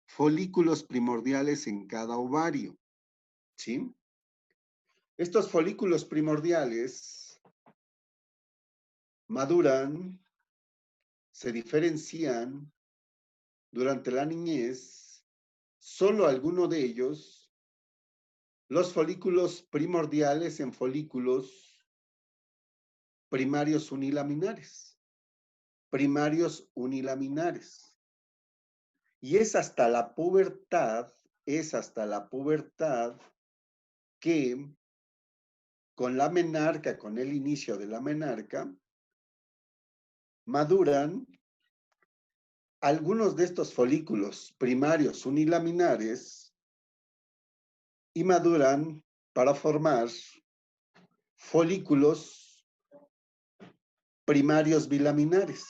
folículos primordiales en cada ovario, ¿sí? Estos folículos primordiales maduran, se diferencian durante la niñez, solo alguno de ellos, los folículos primordiales en folículos primarios unilaminares. Y es hasta la pubertad que con la menarca, con el inicio de la menarca, maduran algunos de estos folículos primarios unilaminares y maduran para formar folículos primarios bilaminares.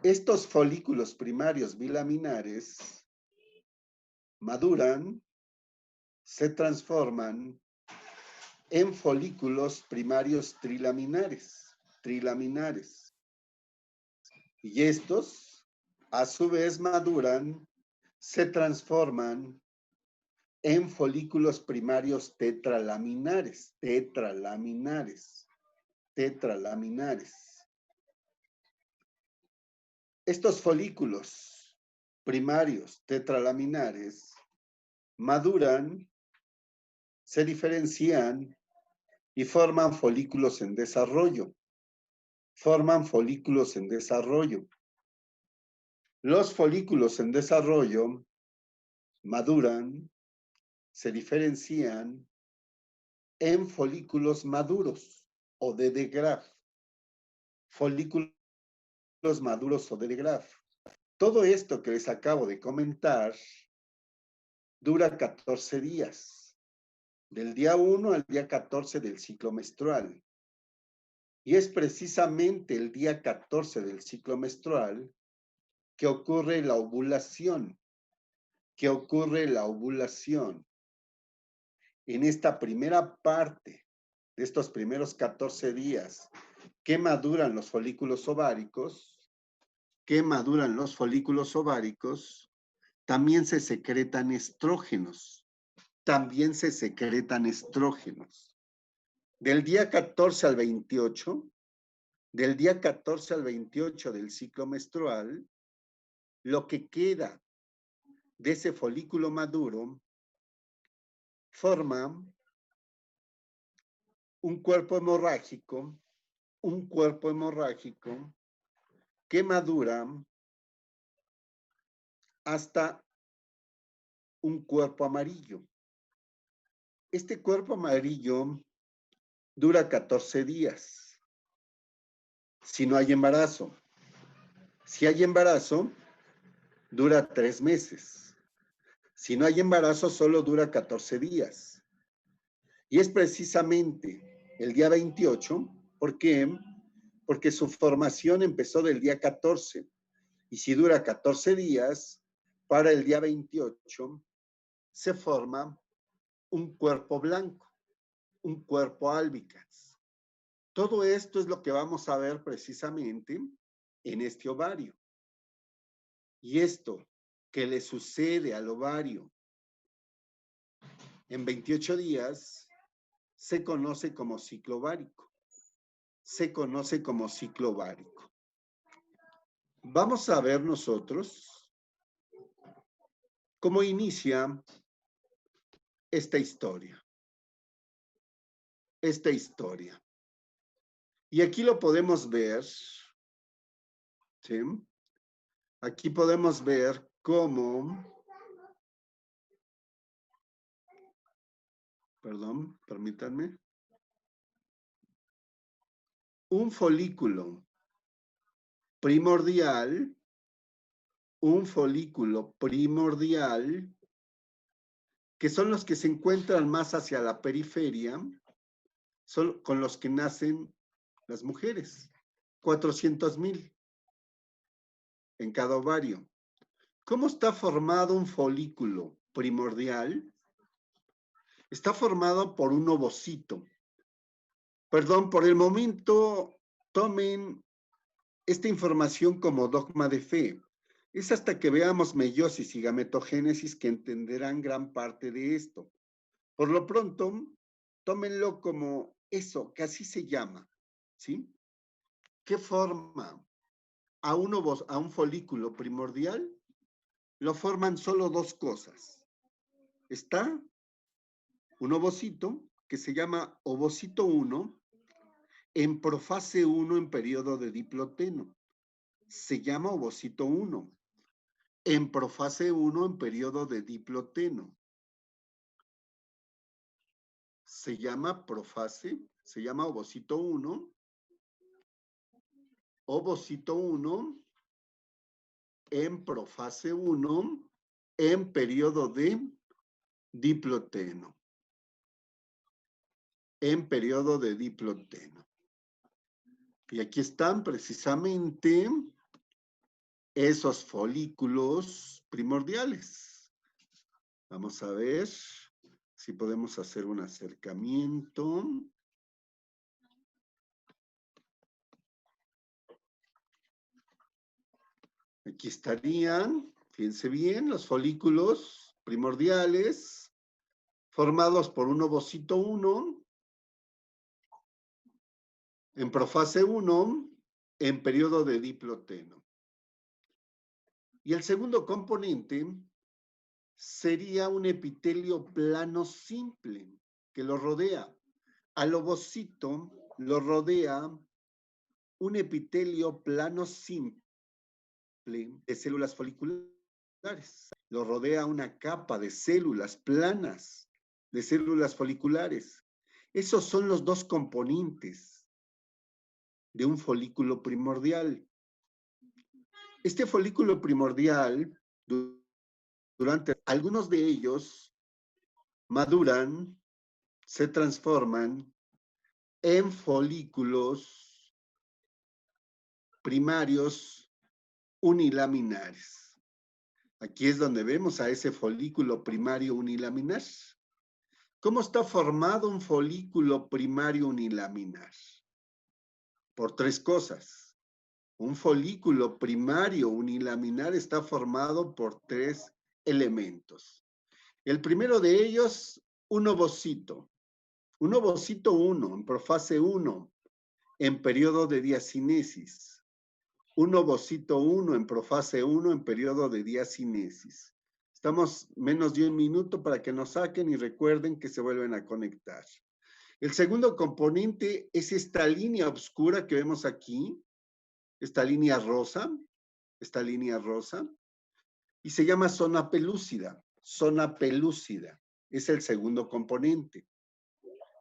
Estos folículos primarios bilaminares maduran, se transforman en folículos primarios trilaminares. Y estos, a su vez, maduran, se transforman en folículos primarios tetralaminares. Estos folículos primarios tetralaminares maduran, se diferencian y forman folículos en desarrollo. Los folículos en desarrollo maduran, se diferencian en folículos maduros o de Graf. Folículos maduros o de Graf. Todo esto que les acabo de comentar dura 14 días, del día 1 al día 14 del ciclo menstrual. Y es precisamente el día 14 del ciclo menstrual que ocurre la ovulación. En esta primera parte de estos primeros 14 días que maduran los folículos ováricos, también se secretan estrógenos. Del día 14 al 28, del ciclo menstrual, lo que queda de ese folículo maduro forma un cuerpo hemorrágico que madura hasta un cuerpo amarillo. Este cuerpo amarillo dura 14 días. Si no hay embarazo. Si hay embarazo, dura 3 meses. Si no hay embarazo, solo dura 14 días. Y es precisamente el día 28, ¿por qué? Porque su formación empezó del día 14. Y si dura 14 días, para el día 28 se forma un cuerpo blanco, un cuerpo albicans. Todo esto es lo que vamos a ver precisamente en este ovario. Y esto que le sucede al ovario en 28 días se conoce como ciclo ovárico. Vamos a ver nosotros cómo inicia esta historia. Y aquí lo podemos ver, ¿sí? Aquí podemos ver cómo, perdón, permítanme. un folículo primordial, que son los que se encuentran más hacia la periferia, son con los que nacen las mujeres. 400,000 en cada ovario. ¿Cómo está formado un folículo primordial? Está formado por un ovocito. Perdón, por el momento, tomen esta información como dogma de fe. Es hasta que veamos meiosis y gametogénesis que entenderán gran parte de esto. Por lo pronto, tómenlo como eso, que así se llama, ¿sí? ¿Qué forma a un folículo primordial? Lo forman solo dos cosas. Está un ovocito que se llama ovocito 1 en profase 1 en periodo de diploteno. Se llama ovocito 1 en profase 1 en periodo de diploteno. Se llama profase, se llama ovocito 1 en profase 1 en periodo de diploteno. En periodo de diploteno. Y aquí están precisamente esos folículos primordiales. Vamos a ver si podemos hacer un acercamiento. Aquí estarían, fíjense bien, los folículos primordiales formados por un ovocito 1 en profase 1 en periodo de diploteno. Y el segundo componente sería un epitelio plano simple que lo rodea. Al ovocito lo rodea un epitelio plano simple de células foliculares. Lo rodea una capa de células planas de células foliculares. Esos son los dos componentes de un folículo primordial. Este folículo primordial, durante algunos de ellos, maduran, se transforman en folículos primarios unilaminares. Aquí es donde vemos a ese folículo primario unilaminar. ¿Cómo está formado un folículo primario unilaminar? Por tres cosas. Un folículo primario unilaminar está formado por tres elementos. El primero de ellos, un ovocito. Un ovocito 1, en profase 1, en periodo de diacinesis. Un ovocito 1 en profase 1 en periodo de diacinesis. Estamos menos de un minuto para que nos saquen y recuerden que se vuelven a conectar. El segundo componente es esta línea oscura que vemos aquí, esta línea rosa, y se llama zona pelúcida. Zona pelúcida es el segundo componente.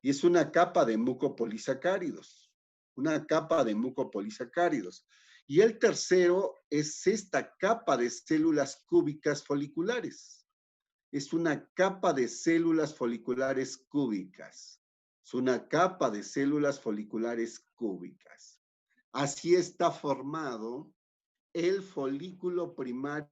Y es una capa de mucopolisacáridos. Una capa de mucopolisacáridos. Y el tercero es esta capa de células cúbicas foliculares. Es una capa de células foliculares cúbicas. Es una capa de células foliculares cúbicas. Así está formado el folículo primario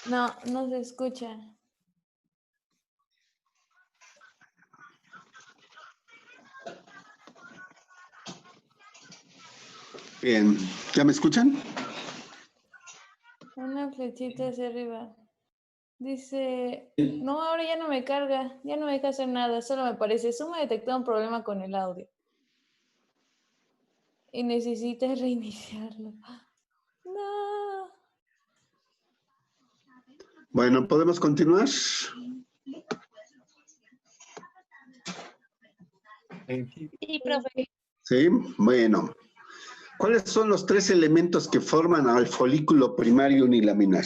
No, no se escucha. Bien, ¿ya me escuchan? Una flechita hacia arriba. Dice, no, ahora ya no me carga, ya no me deja hacer nada, solo me parece, Zoom ha detectado un problema con el audio. Y necesita reiniciarlo. No. Bueno, ¿podemos continuar? Sí, profe. Sí, bueno. ¿Cuáles son los 3 elementos que forman al folículo primario unilaminar?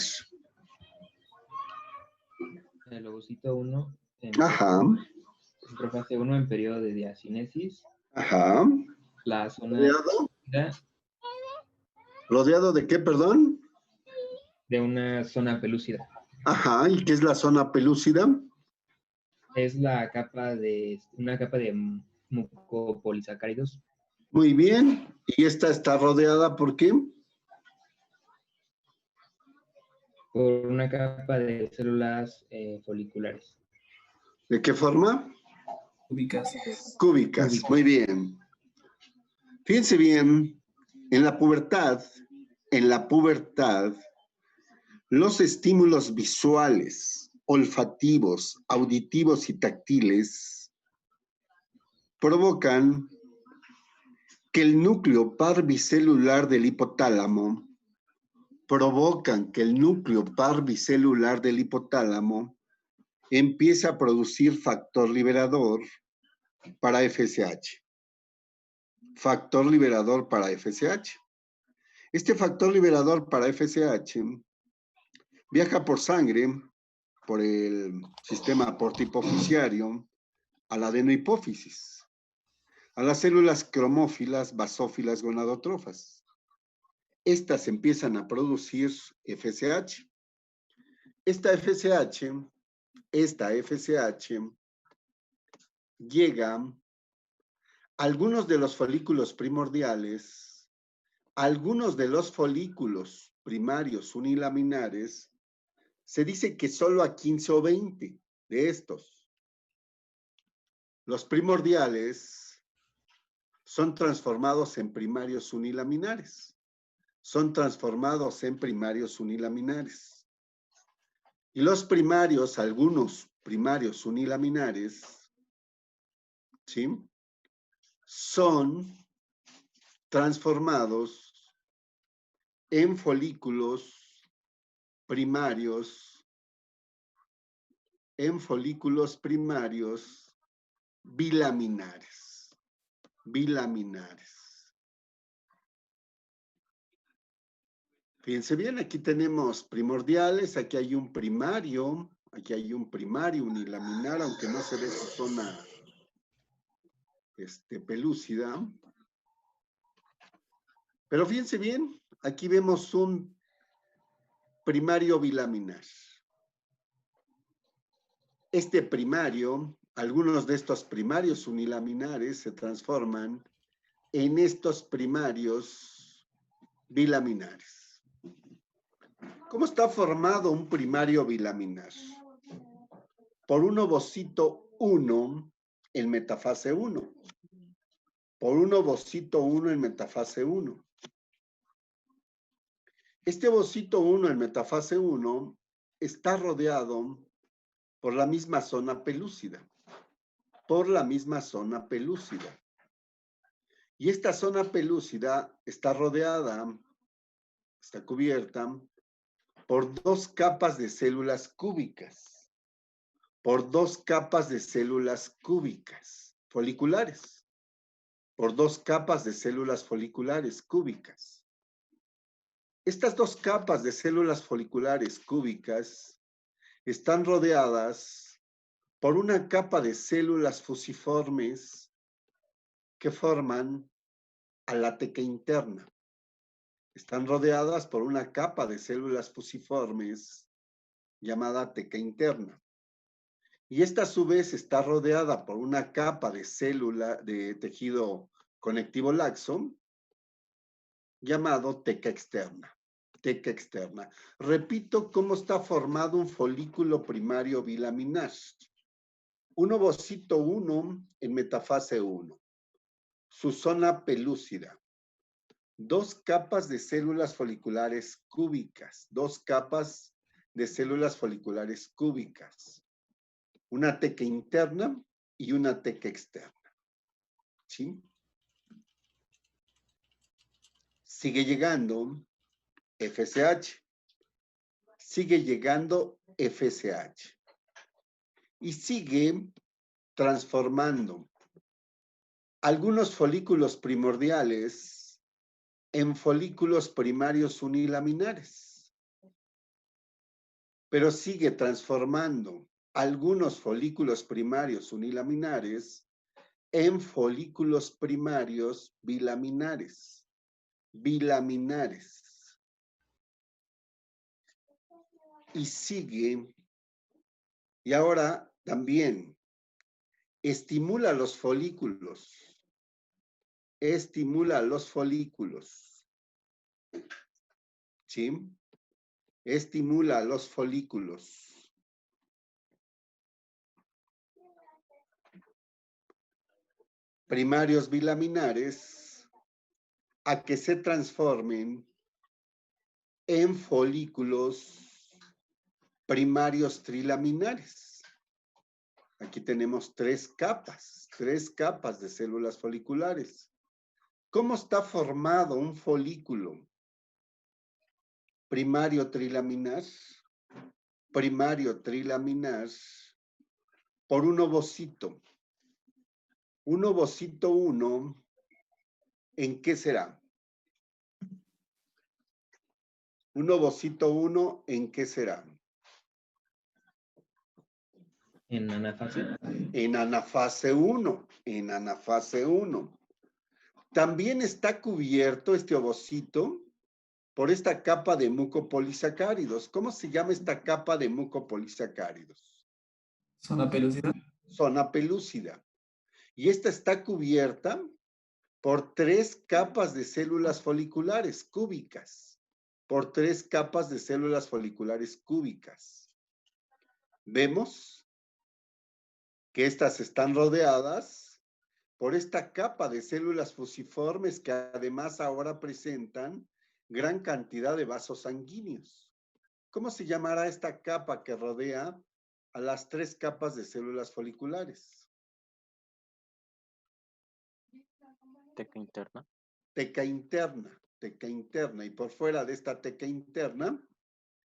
El ovocito 1 Ajá, en profase 1 en periodo de diacinesis, ajá. la zona ¿Rodeado? ¿Rodeado de qué, perdón? de una zona pelúcida. Ajá, ¿y qué es la zona pelúcida? Es una capa de mucopolisacáridos. Muy bien. ¿Y esta está rodeada por qué? Por una capa de células foliculares. ¿De qué forma? Ubicas. Cúbicas. Muy bien. Fíjense bien, en la pubertad, los estímulos visuales, olfativos, auditivos y táctiles provocan que el núcleo parbicelular del hipotálamo empieza a producir factor liberador para FSH. Factor liberador para FSH. Este factor liberador para FSH viaja por sangre, por el sistema portohipofisiario, a la adenohipófisis, a las células cromófilas, basófilas, gonadotrófas. Estas empiezan a producir FSH. Esta FSH llega a algunos de los folículos primordiales, algunos de los folículos primarios unilaminares, se dice que solo a 15 o 20 de estos. Los primordiales son transformados en primarios unilaminares. Y los primarios, algunos primarios unilaminares, ¿sí?, son transformados en folículos primarios bilaminares. Fíjense bien, aquí tenemos primordiales, aquí hay un primario unilaminar, aunque no se ve su zona pelúcida. Pero fíjense bien, aquí vemos un primario bilaminar. Este primario, algunos de estos primarios unilaminares se transforman en estos primarios bilaminares. ¿Cómo está formado un primario bilaminar? Por un ovocito 1 en metafase 1. Este ovocito 1 en metafase 1 está rodeado por la misma zona pelúcida. Y esta zona pelúcida está rodeada, está cubierta por 2 capas de células cúbicas. Foliculares. Por 2 capas de células foliculares cúbicas. Estas 2 capas de células foliculares cúbicas están rodeadas por una capa de células fusiformes que forman a la teca interna. Están rodeadas por una capa de células fusiformes llamada teca interna. Y esta a su vez está rodeada por una capa de tejido conectivo laxo llamado teca externa. teca externa. Repito cómo está formado un folículo primario bilaminar. Un ovocito 1 en metafase 1. Su zona pelúcida. 2 capas de células foliculares cúbicas. 2 capas de células foliculares cúbicas. Una teca interna y una teca externa. ¿Sí? Sigue llegando FSH. Sigue llegando FSH. Y sigue transformando algunos folículos primordiales en folículos primarios unilaminares. Pero sigue transformando algunos folículos primarios unilaminares en folículos primarios bilaminares. Bilaminares. Y sigue, y ahora también estimula los folículos. Estimula los folículos. ¿Sí? Estimula los folículos. Primarios bilaminares a que se transformen en folículos primarios trilaminares. Aquí tenemos 3 capas de células foliculares. ¿Cómo está formado un folículo primario trilaminar? Primario trilaminar por un ovocito. Un ovocito 1, ¿en qué será? Un ovocito 1, ¿en qué será? En anafase. En anafase 1. En anafase 1. También está cubierto este ovocito por esta capa de mucopolisacáridos. ¿Cómo se llama esta capa de mucopolisacáridos? Zona pelúcida. Zona pelúcida. Y esta está cubierta por 3 capas de células foliculares cúbicas. Por 3 capas de células foliculares cúbicas. Vemos que estas están rodeadas por esta capa de células fusiformes que además ahora presentan gran cantidad de vasos sanguíneos. ¿Cómo se llamará esta capa que rodea a las 3 capas de células foliculares? Teca interna. Teca interna, teca interna. Y por fuera de esta teca interna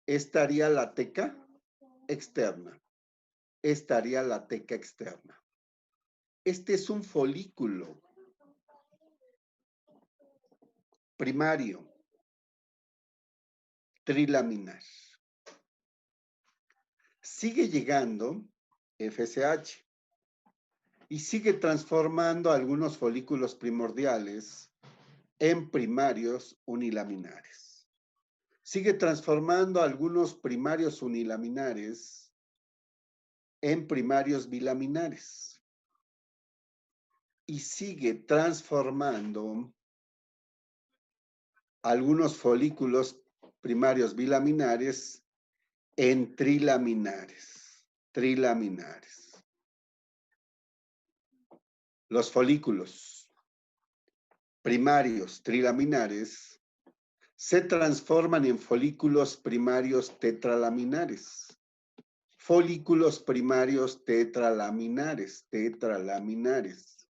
estaría la teca externa. Estaría la teca externa. Este es un folículo primario trilaminar. Sigue llegando FSH y sigue transformando algunos folículos primordiales en primarios unilaminares. Sigue transformando algunos primarios unilaminares en primarios bilaminares. Y sigue transformando algunos folículos primarios bilaminares en trilaminares. Trilaminares. Los folículos primarios trilaminares se transforman en folículos primarios tetralaminares. Folículos primarios tetralaminares. Tetralaminares.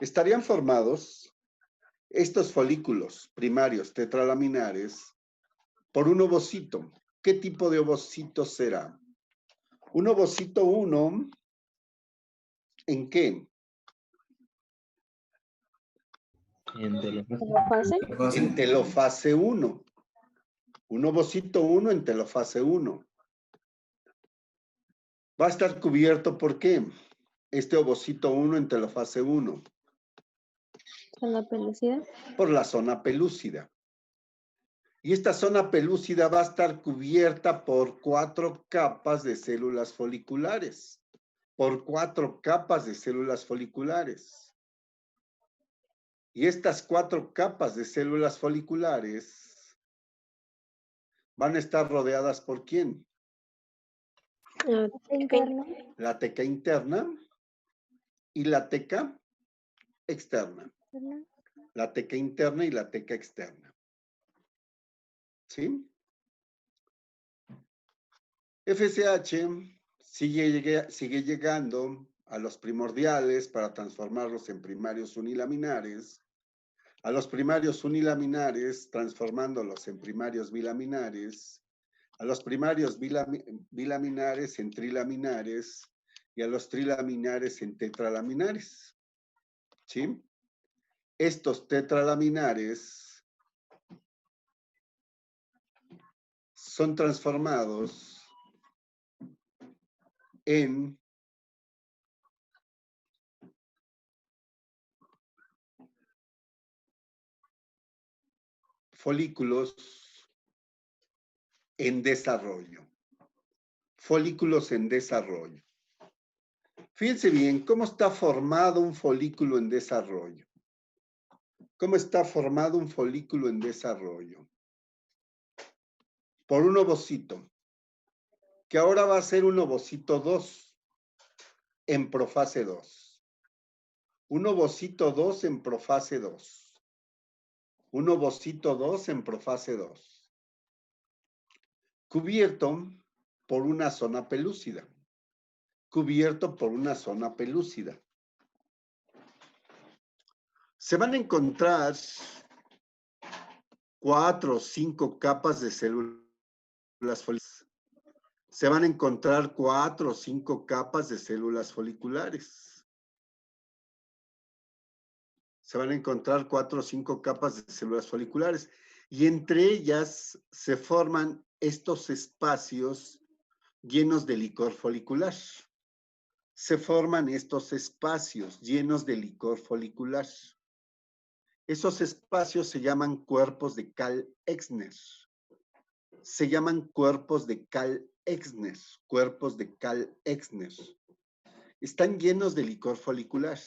Estarían formados estos folículos primarios tetralaminares por un ovocito. ¿Qué tipo de ovocito será? Un ovocito 1, ¿en qué? En telofase. ¿Telofase? En telofase 1. Un ovocito 1 en telofase 1. Va a estar cubierto ¿por qué? Este ovocito 1 en telofase 1. ¿Zona pelúcida? Por la zona pelúcida. Y esta zona pelúcida va a estar cubierta por 4 capas de células foliculares. Por 4 capas de células foliculares. Y estas 4 capas de células foliculares van a estar rodeadas por ¿quién? Interna. La teca interna y la teca externa. La teca interna y la teca externa. ¿Sí? FSH sigue llegando a los primordiales para transformarlos en primarios unilaminares, a los primarios unilaminares transformándolos en primarios bilaminares, a los primarios bilaminares en trilaminares y a los trilaminares en tetralaminares. ¿Sí? Estos tetralaminares son transformados en folículos en desarrollo. Folículos en desarrollo. Fíjense bien, ¿cómo está formado un folículo en desarrollo? ¿Cómo está formado un folículo en desarrollo? Por un ovocito, que ahora va a ser un ovocito 2 en profase 2. Un ovocito 2 en profase 2. Un ovocito 2 en profase 2. Cubierto por una zona pelúcida. Cubierto por una zona pelúcida. Se van a encontrar 4 o 5 capas de células foliculares. Se van a encontrar 4 o 5 capas de células foliculares. Se van a encontrar 4 o 5 capas de células foliculares. Y entre ellas se forman estos espacios llenos de licor folicular. Se forman estos espacios llenos de licor folicular. Esos espacios se llaman cuerpos de Cal-Exner. Se llaman cuerpos de Cal-Exner. Cuerpos de Cal-Exner. Están llenos de licor folicular.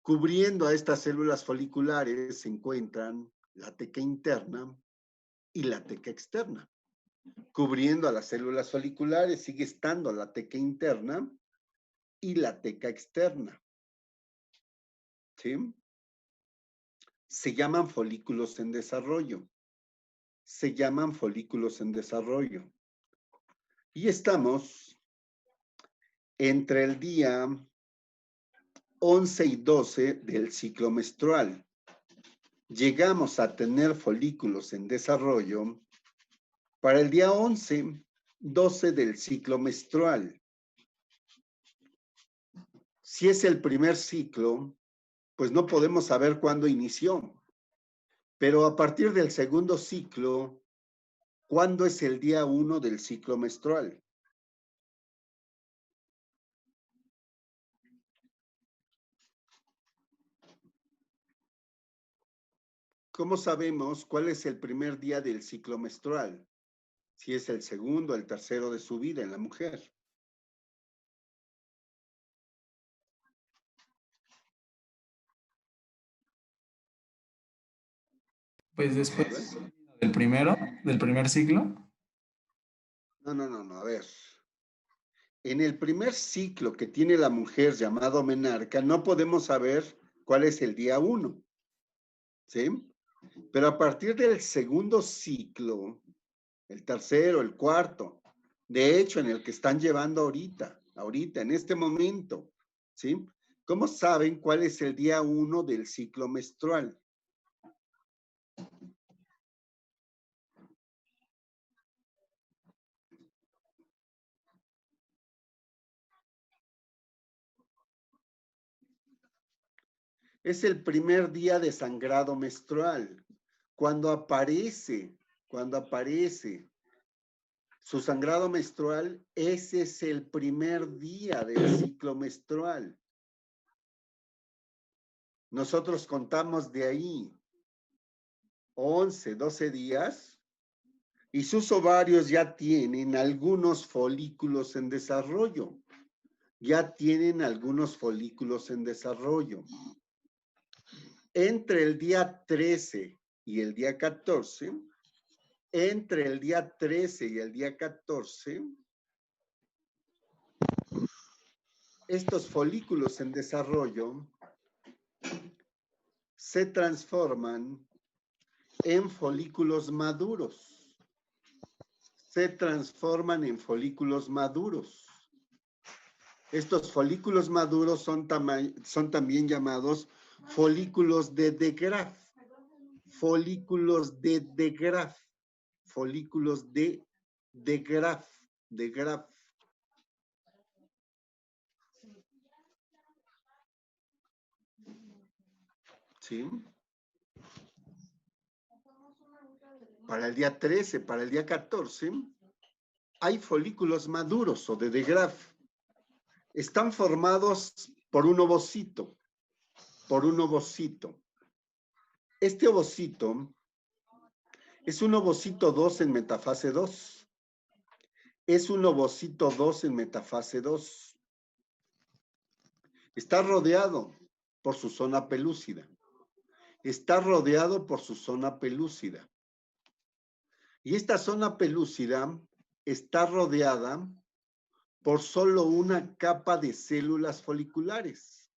Cubriendo a estas células foliculares se encuentran la teca interna y la teca externa. Cubriendo a las células foliculares sigue estando la teca interna y la teca externa. ¿Sí? Se llaman folículos en desarrollo. Se llaman folículos en desarrollo. Y estamos entre el día 11 y 12 del ciclo menstrual. Llegamos a tener folículos en desarrollo para el día 11, 12 del ciclo menstrual. Si es el primer ciclo, pues no podemos saber cuándo inició. Pero a partir del segundo ciclo, ¿cuándo es el día 1 del ciclo menstrual? ¿Cómo sabemos cuál es el primer día del ciclo menstrual? Si es el segundo o el tercero de su vida en la mujer. Pues después del primer ciclo. No, a ver. En el primer ciclo que tiene la mujer llamado menarca, no podemos saber cuál es el día 1. ¿Sí? Pero a partir del segundo ciclo, el tercero, el cuarto, de hecho, en el que están llevando ahorita, en este momento, ¿sí? ¿Cómo saben cuál es el día 1 del ciclo menstrual? Es el primer día de sangrado menstrual. Cuando aparece su sangrado menstrual, ese es el primer día del ciclo menstrual. Nosotros contamos de ahí 11, 12 días y sus ovarios ya tienen algunos folículos en desarrollo. Entre el día 13 y el día 14 entre el día 13 y el día 14, estos folículos en desarrollo se transforman en folículos maduros. Se transforman en folículos maduros. Estos folículos maduros son también llamados folículos de de Graaf. Folículos de de Graaf. Folículos de Graaf. De Graaf. ¿Sí? Para el día 13, para el día 14, hay folículos maduros o de de Graaf. Están formados por un ovocito. Por un ovocito. Este ovocito es un ovocito 2 en metafase 2. Es un ovocito 2 en metafase 2. Está rodeado por su zona pelúcida. Está rodeado por su zona pelúcida. Y esta zona pelúcida está rodeada por solo una capa de células foliculares.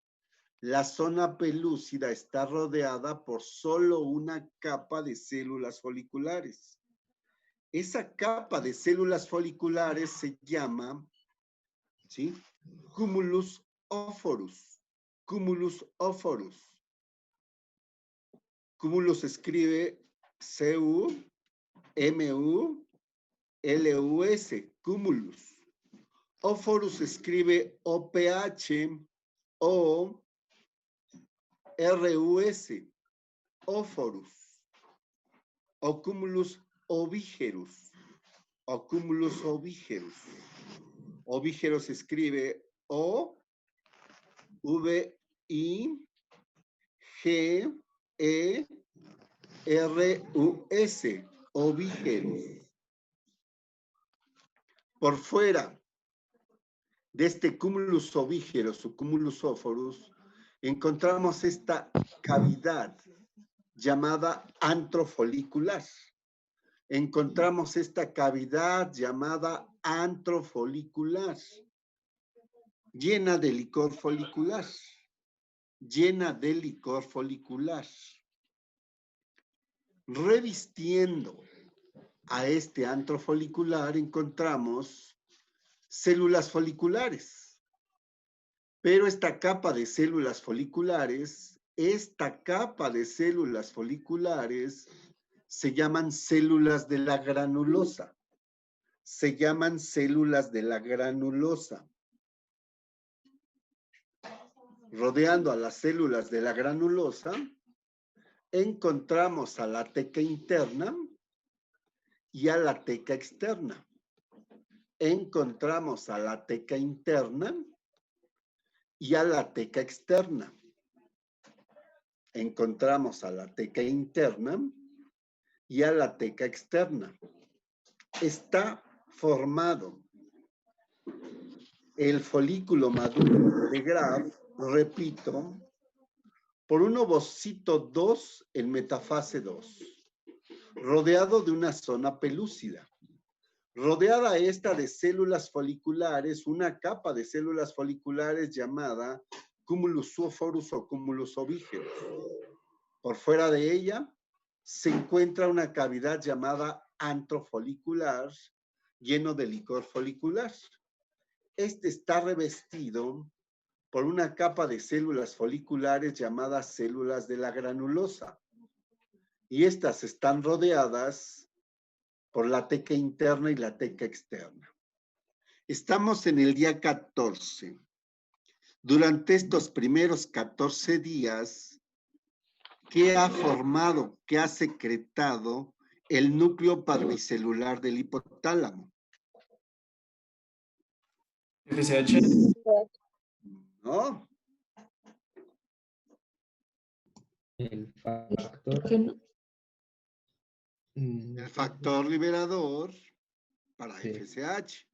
La zona pelúcida está rodeada por solo una capa de células foliculares. Esa capa de células foliculares se llama, ¿sí?, cumulus oforus. Cumulus oforus. Cumulus se escribe C-U-M-U-L-U-S. Cumulus. Oforus se escribe O-P-H-O-R-U-S. Oforus. O cumulus ovigerus. O cumulus ovigerus. Ovígeros se escribe O-V-I-G-E-R-U-S. Ovígeros. Por fuera de este cumulus ovígeros o cumulus oforus, encontramos esta cavidad llamada antrofolicular. Encontramos esta cavidad llamada antrofolicular, llena de licor folicular, llena de licor folicular. Revistiendo a este antrofolicular encontramos células foliculares, pero esta capa de células foliculares se llaman células de la granulosa. Se llaman células de la granulosa. Rodeando a las células de la granulosa, encontramos a la teca interna y a la teca externa. Encontramos a la teca interna y a la teca externa. Encontramos a la teca interna y a la teca externa. Está formado el folículo maduro de Graaf, repito, por un ovocito 2 en metafase 2, rodeado de una zona pelúcida. Rodeada esta de células foliculares, una capa de células foliculares llamada cumulus oforus o cumulus ovígeros. Por fuera de ella se encuentra una cavidad llamada antrofolicular, lleno de licor folicular. Este está revestido por una capa de células foliculares llamadas células de la granulosa. Y estas están rodeadas por la teca interna y la teca externa. Estamos en el día 14. Durante estos primeros 14 días, ¿qué ha formado, qué ha secretado el núcleo parvicelular del hipotálamo? FSH. ¿No? El factor. El factor liberador para Sí. FSH.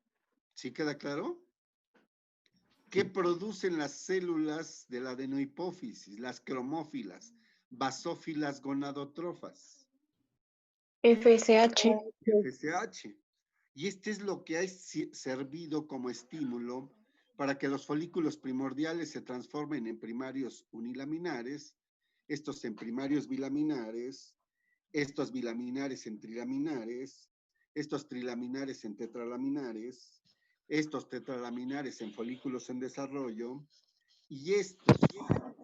¿Sí queda claro? ¿Qué producen las células de la adenohipófisis, las cromófilas, basófilas, gonadotrofas? FSH. FSH. Y este es lo que ha servido como estímulo para que los folículos primordiales se transformen en primarios unilaminares, estos en primarios bilaminares, estos bilaminares en trilaminares, estos trilaminares en tetralaminares, estos tetralaminares en folículos en desarrollo y estos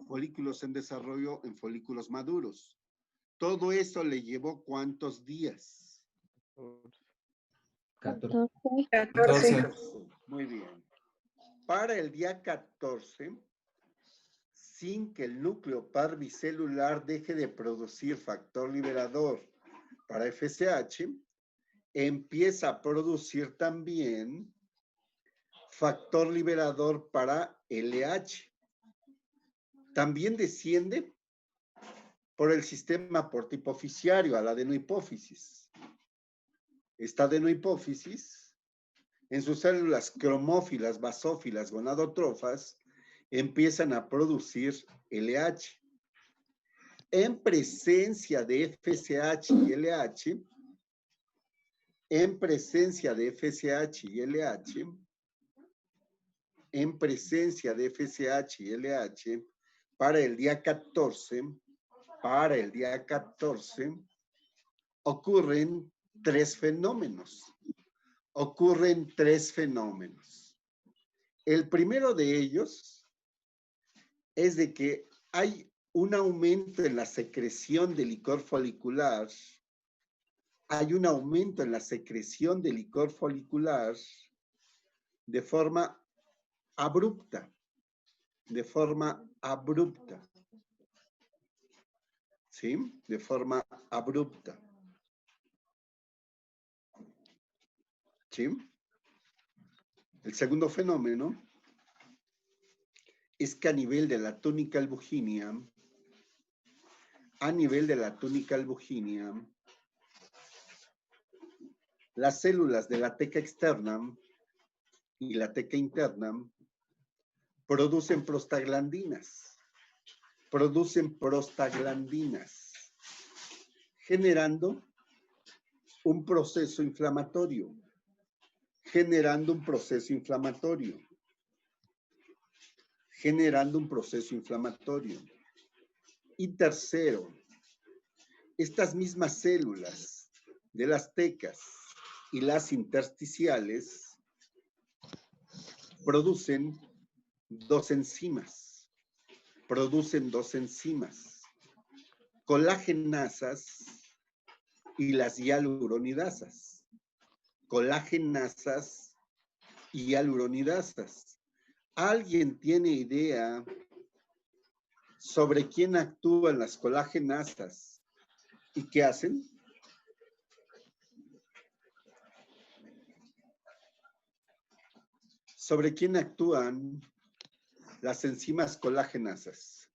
folículos en desarrollo en folículos maduros. Todo eso le llevó ¿cuántos días? 14. 14. Muy bien. Para el día 14, sin que el núcleo parbicelular deje de producir factor liberador para FSH, empieza a producir también factor liberador para LH. También desciende por el sistema portihipofisiario a la adenohipófisis. Esta adenohipófisis, en sus células cromófilas, basófilas, gonadotrofas, empiezan a producir LH. En presencia de FSH y LH, en presencia de FSH y LH, en presencia de FSH y LH, para el día 14, ocurren tres fenómenos. El primero de ellos es de que hay un aumento en la secreción de licor folicular. Hay un aumento en la secreción de licor folicular de forma abrupta. ¿Sí? De forma abrupta. ¿Sí? El segundo fenómeno es que a nivel de la túnica albuginea, las células de la teca externa y la teca interna producen prostaglandinas, generando un proceso inflamatorio. Y tercero, estas mismas células de las tecas y las intersticiales producen dos enzimas, colagenasas y las hialuronidasas. ¿Alguien tiene idea sobre quién actúan las colagenasas y qué hacen? ¿Sobre quién actúan las enzimas colagenasas?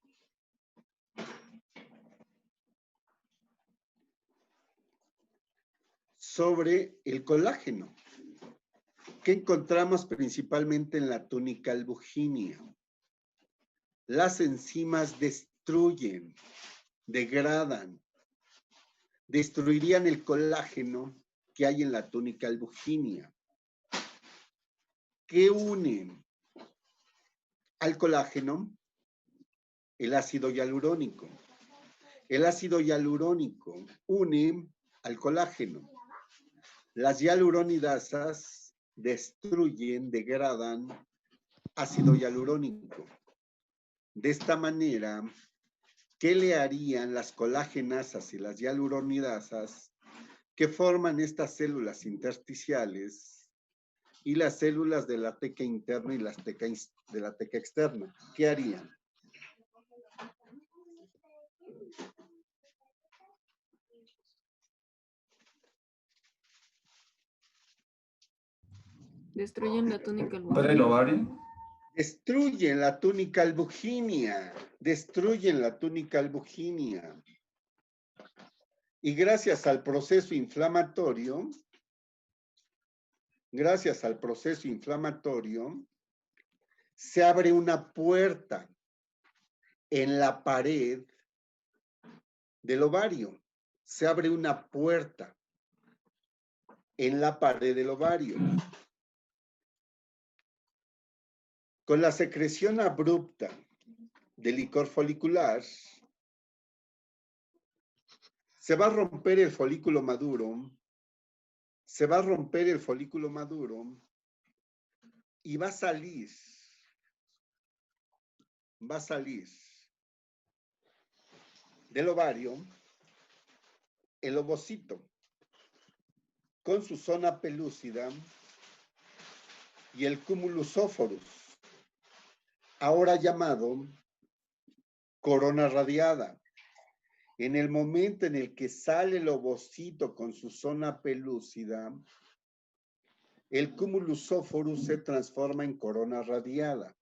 Sobre el colágeno, que encontramos principalmente en la túnica albuginea. Las enzimas destruyen, degradan, destruirían el colágeno que hay en la túnica albuginea. ¿Qué unen al colágeno? El ácido hialurónico. El ácido hialurónico une al colágeno. Las hialuronidasas destruyen, degradan ácido hialurónico. De esta manera, ¿qué le harían las colagenasas y las hialuronidasas que forman estas células intersticiales y las células de la teca interna y las de la teca externa? ¿Qué harían? Destruyen la túnica ¿Para el ovario? Destruyen la túnica albuginea. Y gracias al proceso inflamatorio, se abre una puerta en la pared del ovario. se abre una puerta en la pared del ovario. Con la secreción abrupta del licor folicular, se va a romper el folículo maduro, y va a salir del ovario el ovocito con su zona pelúcida y el cumulus óforus, ahora llamado corona radiada. En el momento en el que sale el ovocito con su zona pelúcida, el cumulus óforus se transforma en corona radiada.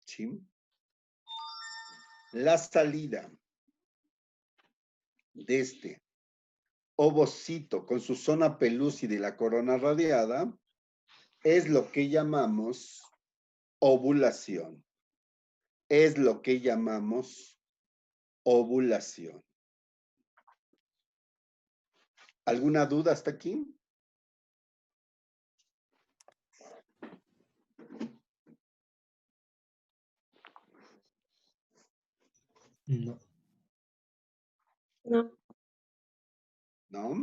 ¿Sí? La salida de este ovocito con su zona pelúcida y la corona radiada es lo que llamamos ovulación. Es lo que llamamos ovulación. ¿Alguna duda hasta aquí? No. No. ¿No?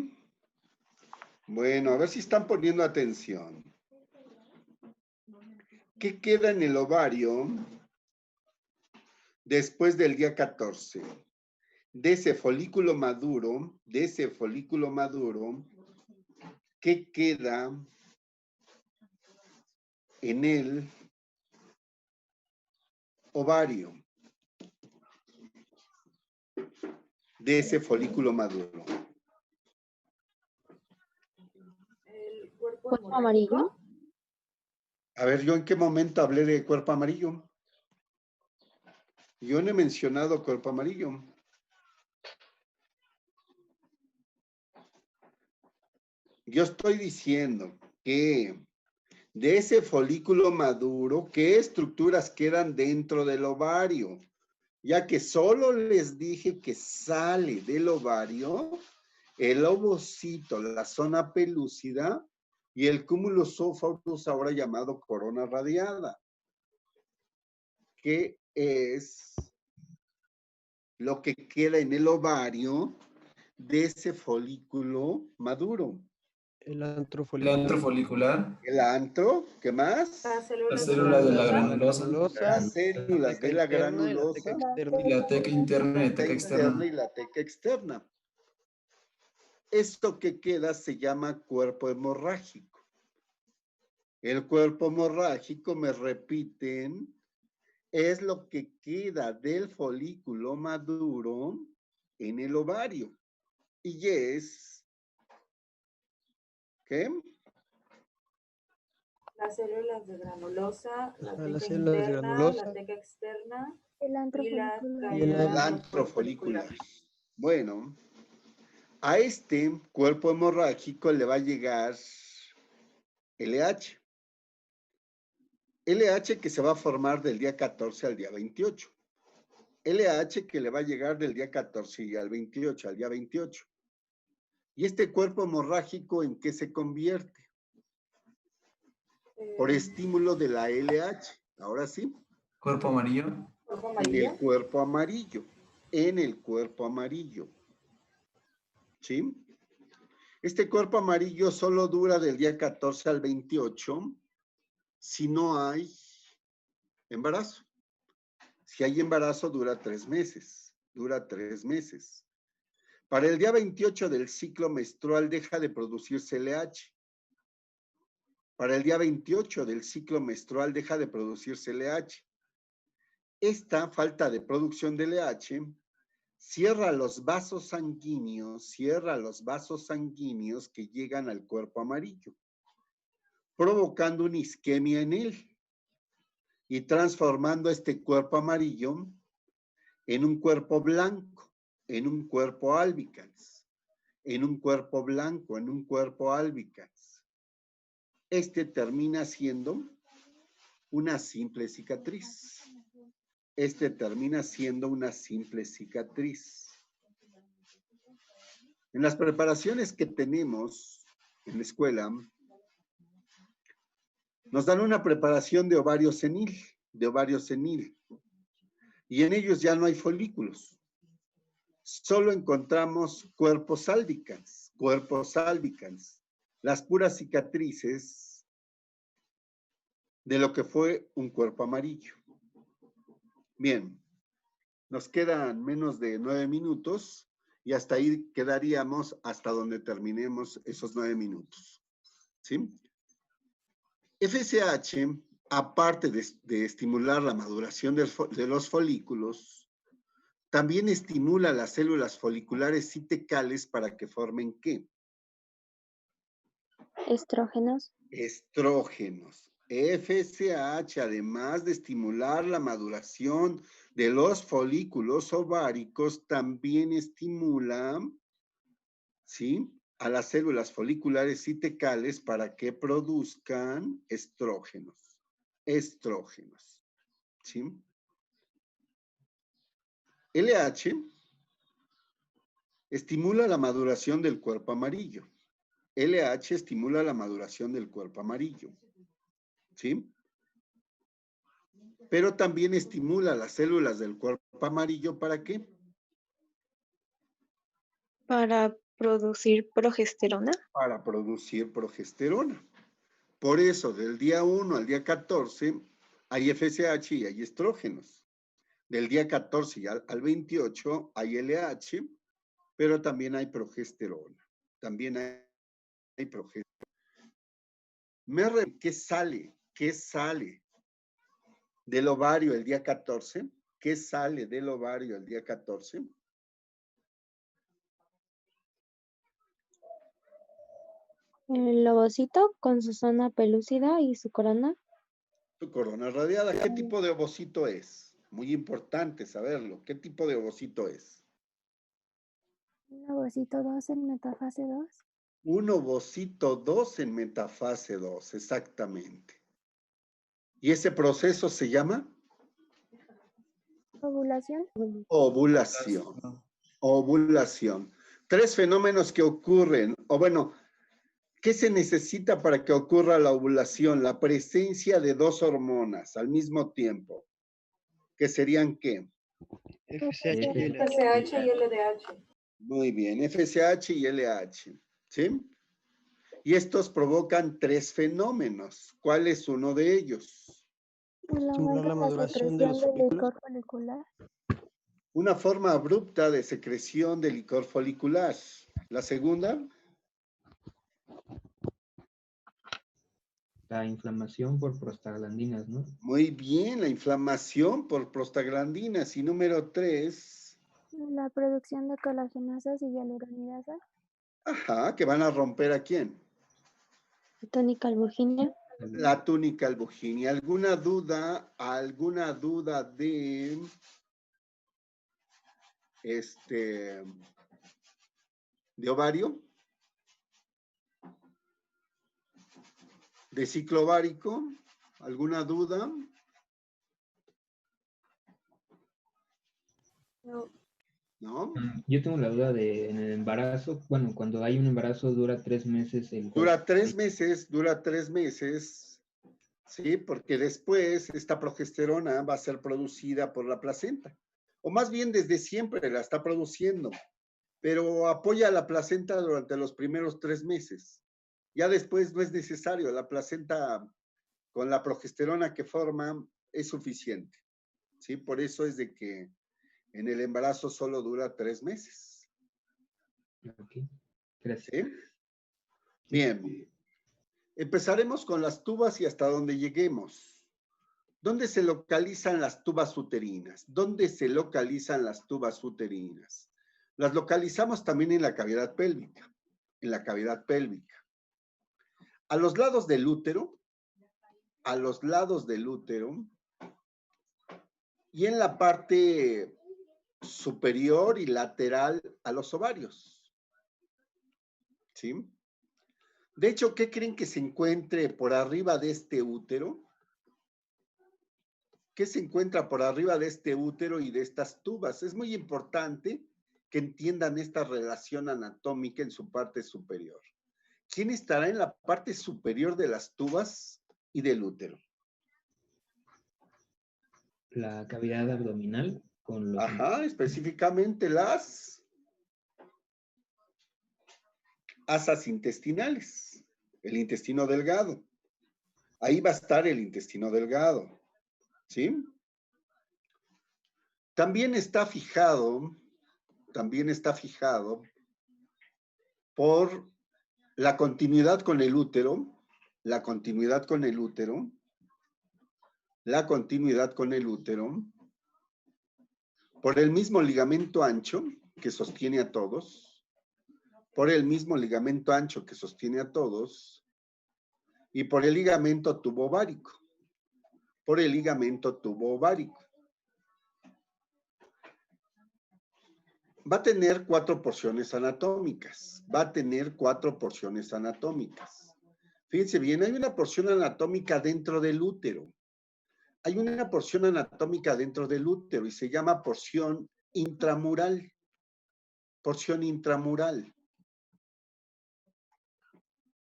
Bueno, a ver si están poniendo atención. ¿Qué queda en el ovario después del día 14? De ese folículo maduro, ¿qué queda en el ovario de ese folículo maduro? El cuerpo ¿Cuerpo amarillo? A ver, ¿yo en qué momento hablé de cuerpo amarillo? Yo no he mencionado cuerpo amarillo. Yo estoy diciendo que de ese folículo maduro, ¿qué estructuras quedan dentro del ovario? Ya que solo les dije que sale del ovario el ovocito, la zona pelúcida y el cúmulus óforus, ahora llamado corona radiada. ¿Qué es lo que queda en el ovario de ese folículo maduro? El antro folicular. El antro, ¿qué más? Las Las células de la granulosa. Las células de la granulosa. Y la teca interna y la La teca interna externa. y la teca externa. Esto que queda se llama cuerpo hemorrágico. El cuerpo hemorrágico, me repiten, es lo que queda del folículo maduro en el ovario. Y es, ¿qué? Las células de granulosa, la teca las células de interna, granulosa. la teca externa El antro y la folicular. Y el El antro folicular. Bueno, a este cuerpo hemorrágico le va a llegar LH. LH que se va a formar del día 14 al día 28. LH que le va a llegar del día 14 y al 28, al día 28. ¿Y este cuerpo hemorrágico en qué se convierte? Por estímulo de la LH. Ahora sí. Cuerpo amarillo. cuerpo En el amarillo. cuerpo amarillo. En el cuerpo amarillo. ¿Sí? Este cuerpo amarillo solo dura del día 14 al 28 si no hay embarazo. Si hay embarazo, dura 3 meses. Dura 3 meses. Para el día 28 del ciclo menstrual deja de producirse LH. Para el día 28 del ciclo menstrual deja de producirse LH. Esta falta de producción de LH cierra los vasos sanguíneos que llegan al cuerpo amarillo, provocando una isquemia en él y transformando este cuerpo amarillo en un cuerpo blanco, en un cuerpo albicans, en un cuerpo blanco, en un cuerpo albicans. Este termina siendo una simple cicatriz. Este termina siendo una simple cicatriz. En las preparaciones que tenemos en la escuela, nos dan una preparación de ovario senil, y en ellos ya no hay folículos. Solo encontramos cuerpos albicans, las puras cicatrices de lo que fue un cuerpo amarillo. Bien, nos quedan menos de 9 minutos y hasta ahí quedaríamos hasta donde terminemos esos 9 minutos. ¿Sí? FSH, aparte de estimular la maduración de los folículos, también estimula las células foliculares sitecales para que formen ¿qué? Estrógenos. Estrógenos. FSH, además de estimular la maduración de los folículos ováricos, también estimula, ¿sí?, a las células foliculares sitecales para que produzcan estrógenos. ¿Sí? LH estimula la maduración del cuerpo amarillo. LH estimula la maduración del cuerpo amarillo. ¿Sí? Pero también estimula las células del cuerpo amarillo, ¿para qué? Para producir progesterona. Para producir progesterona. Por eso, del día 1 al día 14, hay FSH y hay estrógenos. Del día 14 al 28 hay LH, pero también hay progesterona. ¿Qué sale? ¿Qué sale del ovario el día 14? ¿Qué sale del ovario el día 14? El ovocito con su zona pelúcida y su corona. Su corona radiada. ¿Qué tipo de ovocito es? Muy importante saberlo. ¿Qué tipo de ovocito es? Un ovocito 2 en metafase 2. Un ovocito 2 en metafase 2, exactamente. ¿Y ese proceso se llama? Ovulación. Ovulación. 3 fenómenos que ocurren, o bueno, ¿qué se necesita para que ocurra la ovulación? La presencia de 2 hormonas al mismo tiempo. ¿Qué serían qué? FSH y LDH. Muy bien, FSH y LH. ¿Sí? Y estos provocan 3 fenómenos. ¿Cuál es uno de ellos? Estimular la maduración de los folículos. Una forma abrupta de secreción de licor folicular. La segunda. La inflamación por prostaglandinas, ¿no? Muy bien, la inflamación por prostaglandinas. Y número 3. La producción de colagenasas y hialuronidasas. Ajá, que van a romper ¿a quién? Túnica albuginia. La túnica albuginia. ¿Alguna duda de de ovario? ¿De ciclo ovárico? ¿Alguna duda? ¿No? Yo tengo la duda de en el embarazo, bueno, cuando hay un embarazo dura 3 meses. Dura 3 meses, ¿sí? Porque después esta progesterona va a ser producida por la placenta. O más bien desde siempre la está produciendo, pero apoya a la placenta durante los primeros 3 meses. Ya después no es necesario, la placenta con la progesterona que forma es suficiente, ¿sí? Por eso es de que en el embarazo solo dura 3 meses. Ok, gracias. ¿Sí? Bien. Empezaremos con las tubas y hasta donde lleguemos. ¿Dónde se localizan las tubas uterinas? Las localizamos también en la cavidad pélvica. A los lados del útero, y en la parte superior y lateral a los ovarios. ¿Sí? De hecho, ¿qué creen que se encuentre por arriba de este útero? ¿Qué se encuentra por arriba de este útero y de estas tubas? Es muy importante que entiendan esta relación anatómica en su parte superior. ¿Quién estará en la parte superior de las tubas y del útero? La cavidad abdominal con los... Ajá, específicamente las asas intestinales, el intestino delgado. Ahí va a estar el intestino delgado, ¿sí? También está fijado por la continuidad con el útero, por el mismo ligamento ancho que sostiene a todos, y por el ligamento tubovárico, Va a tener cuatro porciones anatómicas. Fíjense bien, hay una porción anatómica dentro del útero. Y se llama porción intramural.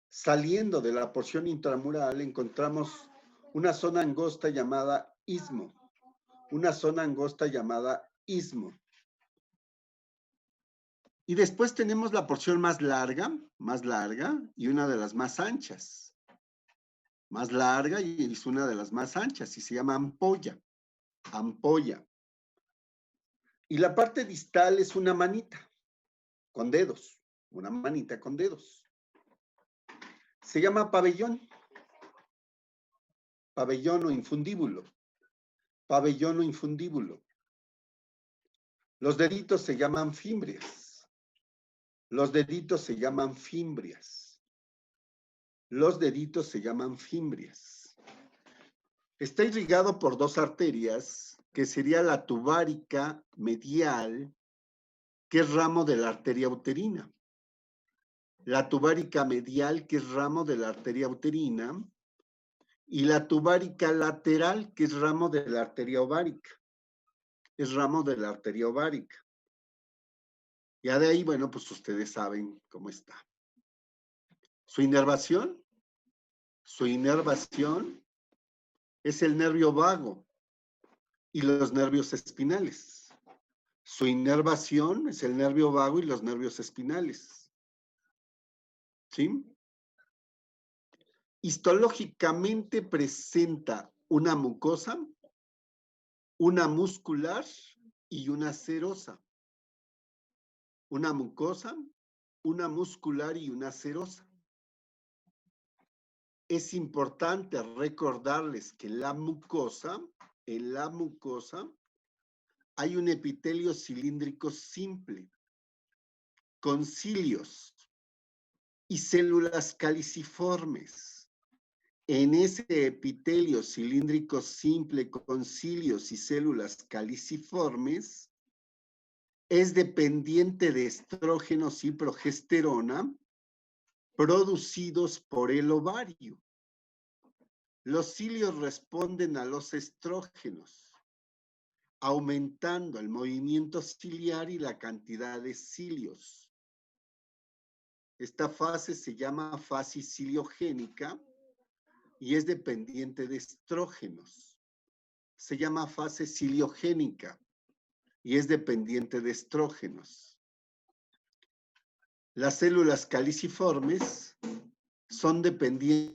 Saliendo de la porción intramural encontramos una zona angosta llamada istmo. Y después tenemos la porción más larga y una de las más anchas. Y se llama ampolla. Y la parte distal es una manita con dedos. Se llama pabellón o infundíbulo. Los deditos se llaman fimbrias. Está irrigado por dos arterias, que sería la tubárica medial, que es ramo de la arteria uterina. Y la tubárica lateral, que es ramo de la arteria ovárica. Ya de ahí, bueno, pues ustedes saben cómo está. Su inervación es el nervio vago y los nervios espinales. ¿Sí? Histológicamente presenta una mucosa, una muscular y una serosa. Es importante recordarles que en la mucosa hay un epitelio cilíndrico simple, con cilios y células caliciformes. En ese epitelio cilíndrico simple con cilios y células caliciformes, es dependiente de estrógenos y progesterona producidos por el ovario. Los cilios responden a los estrógenos, aumentando el movimiento ciliar y la cantidad de cilios. Esta fase se llama fase ciliogénica y es dependiente de estrógenos. Las células caliciformes son dependientes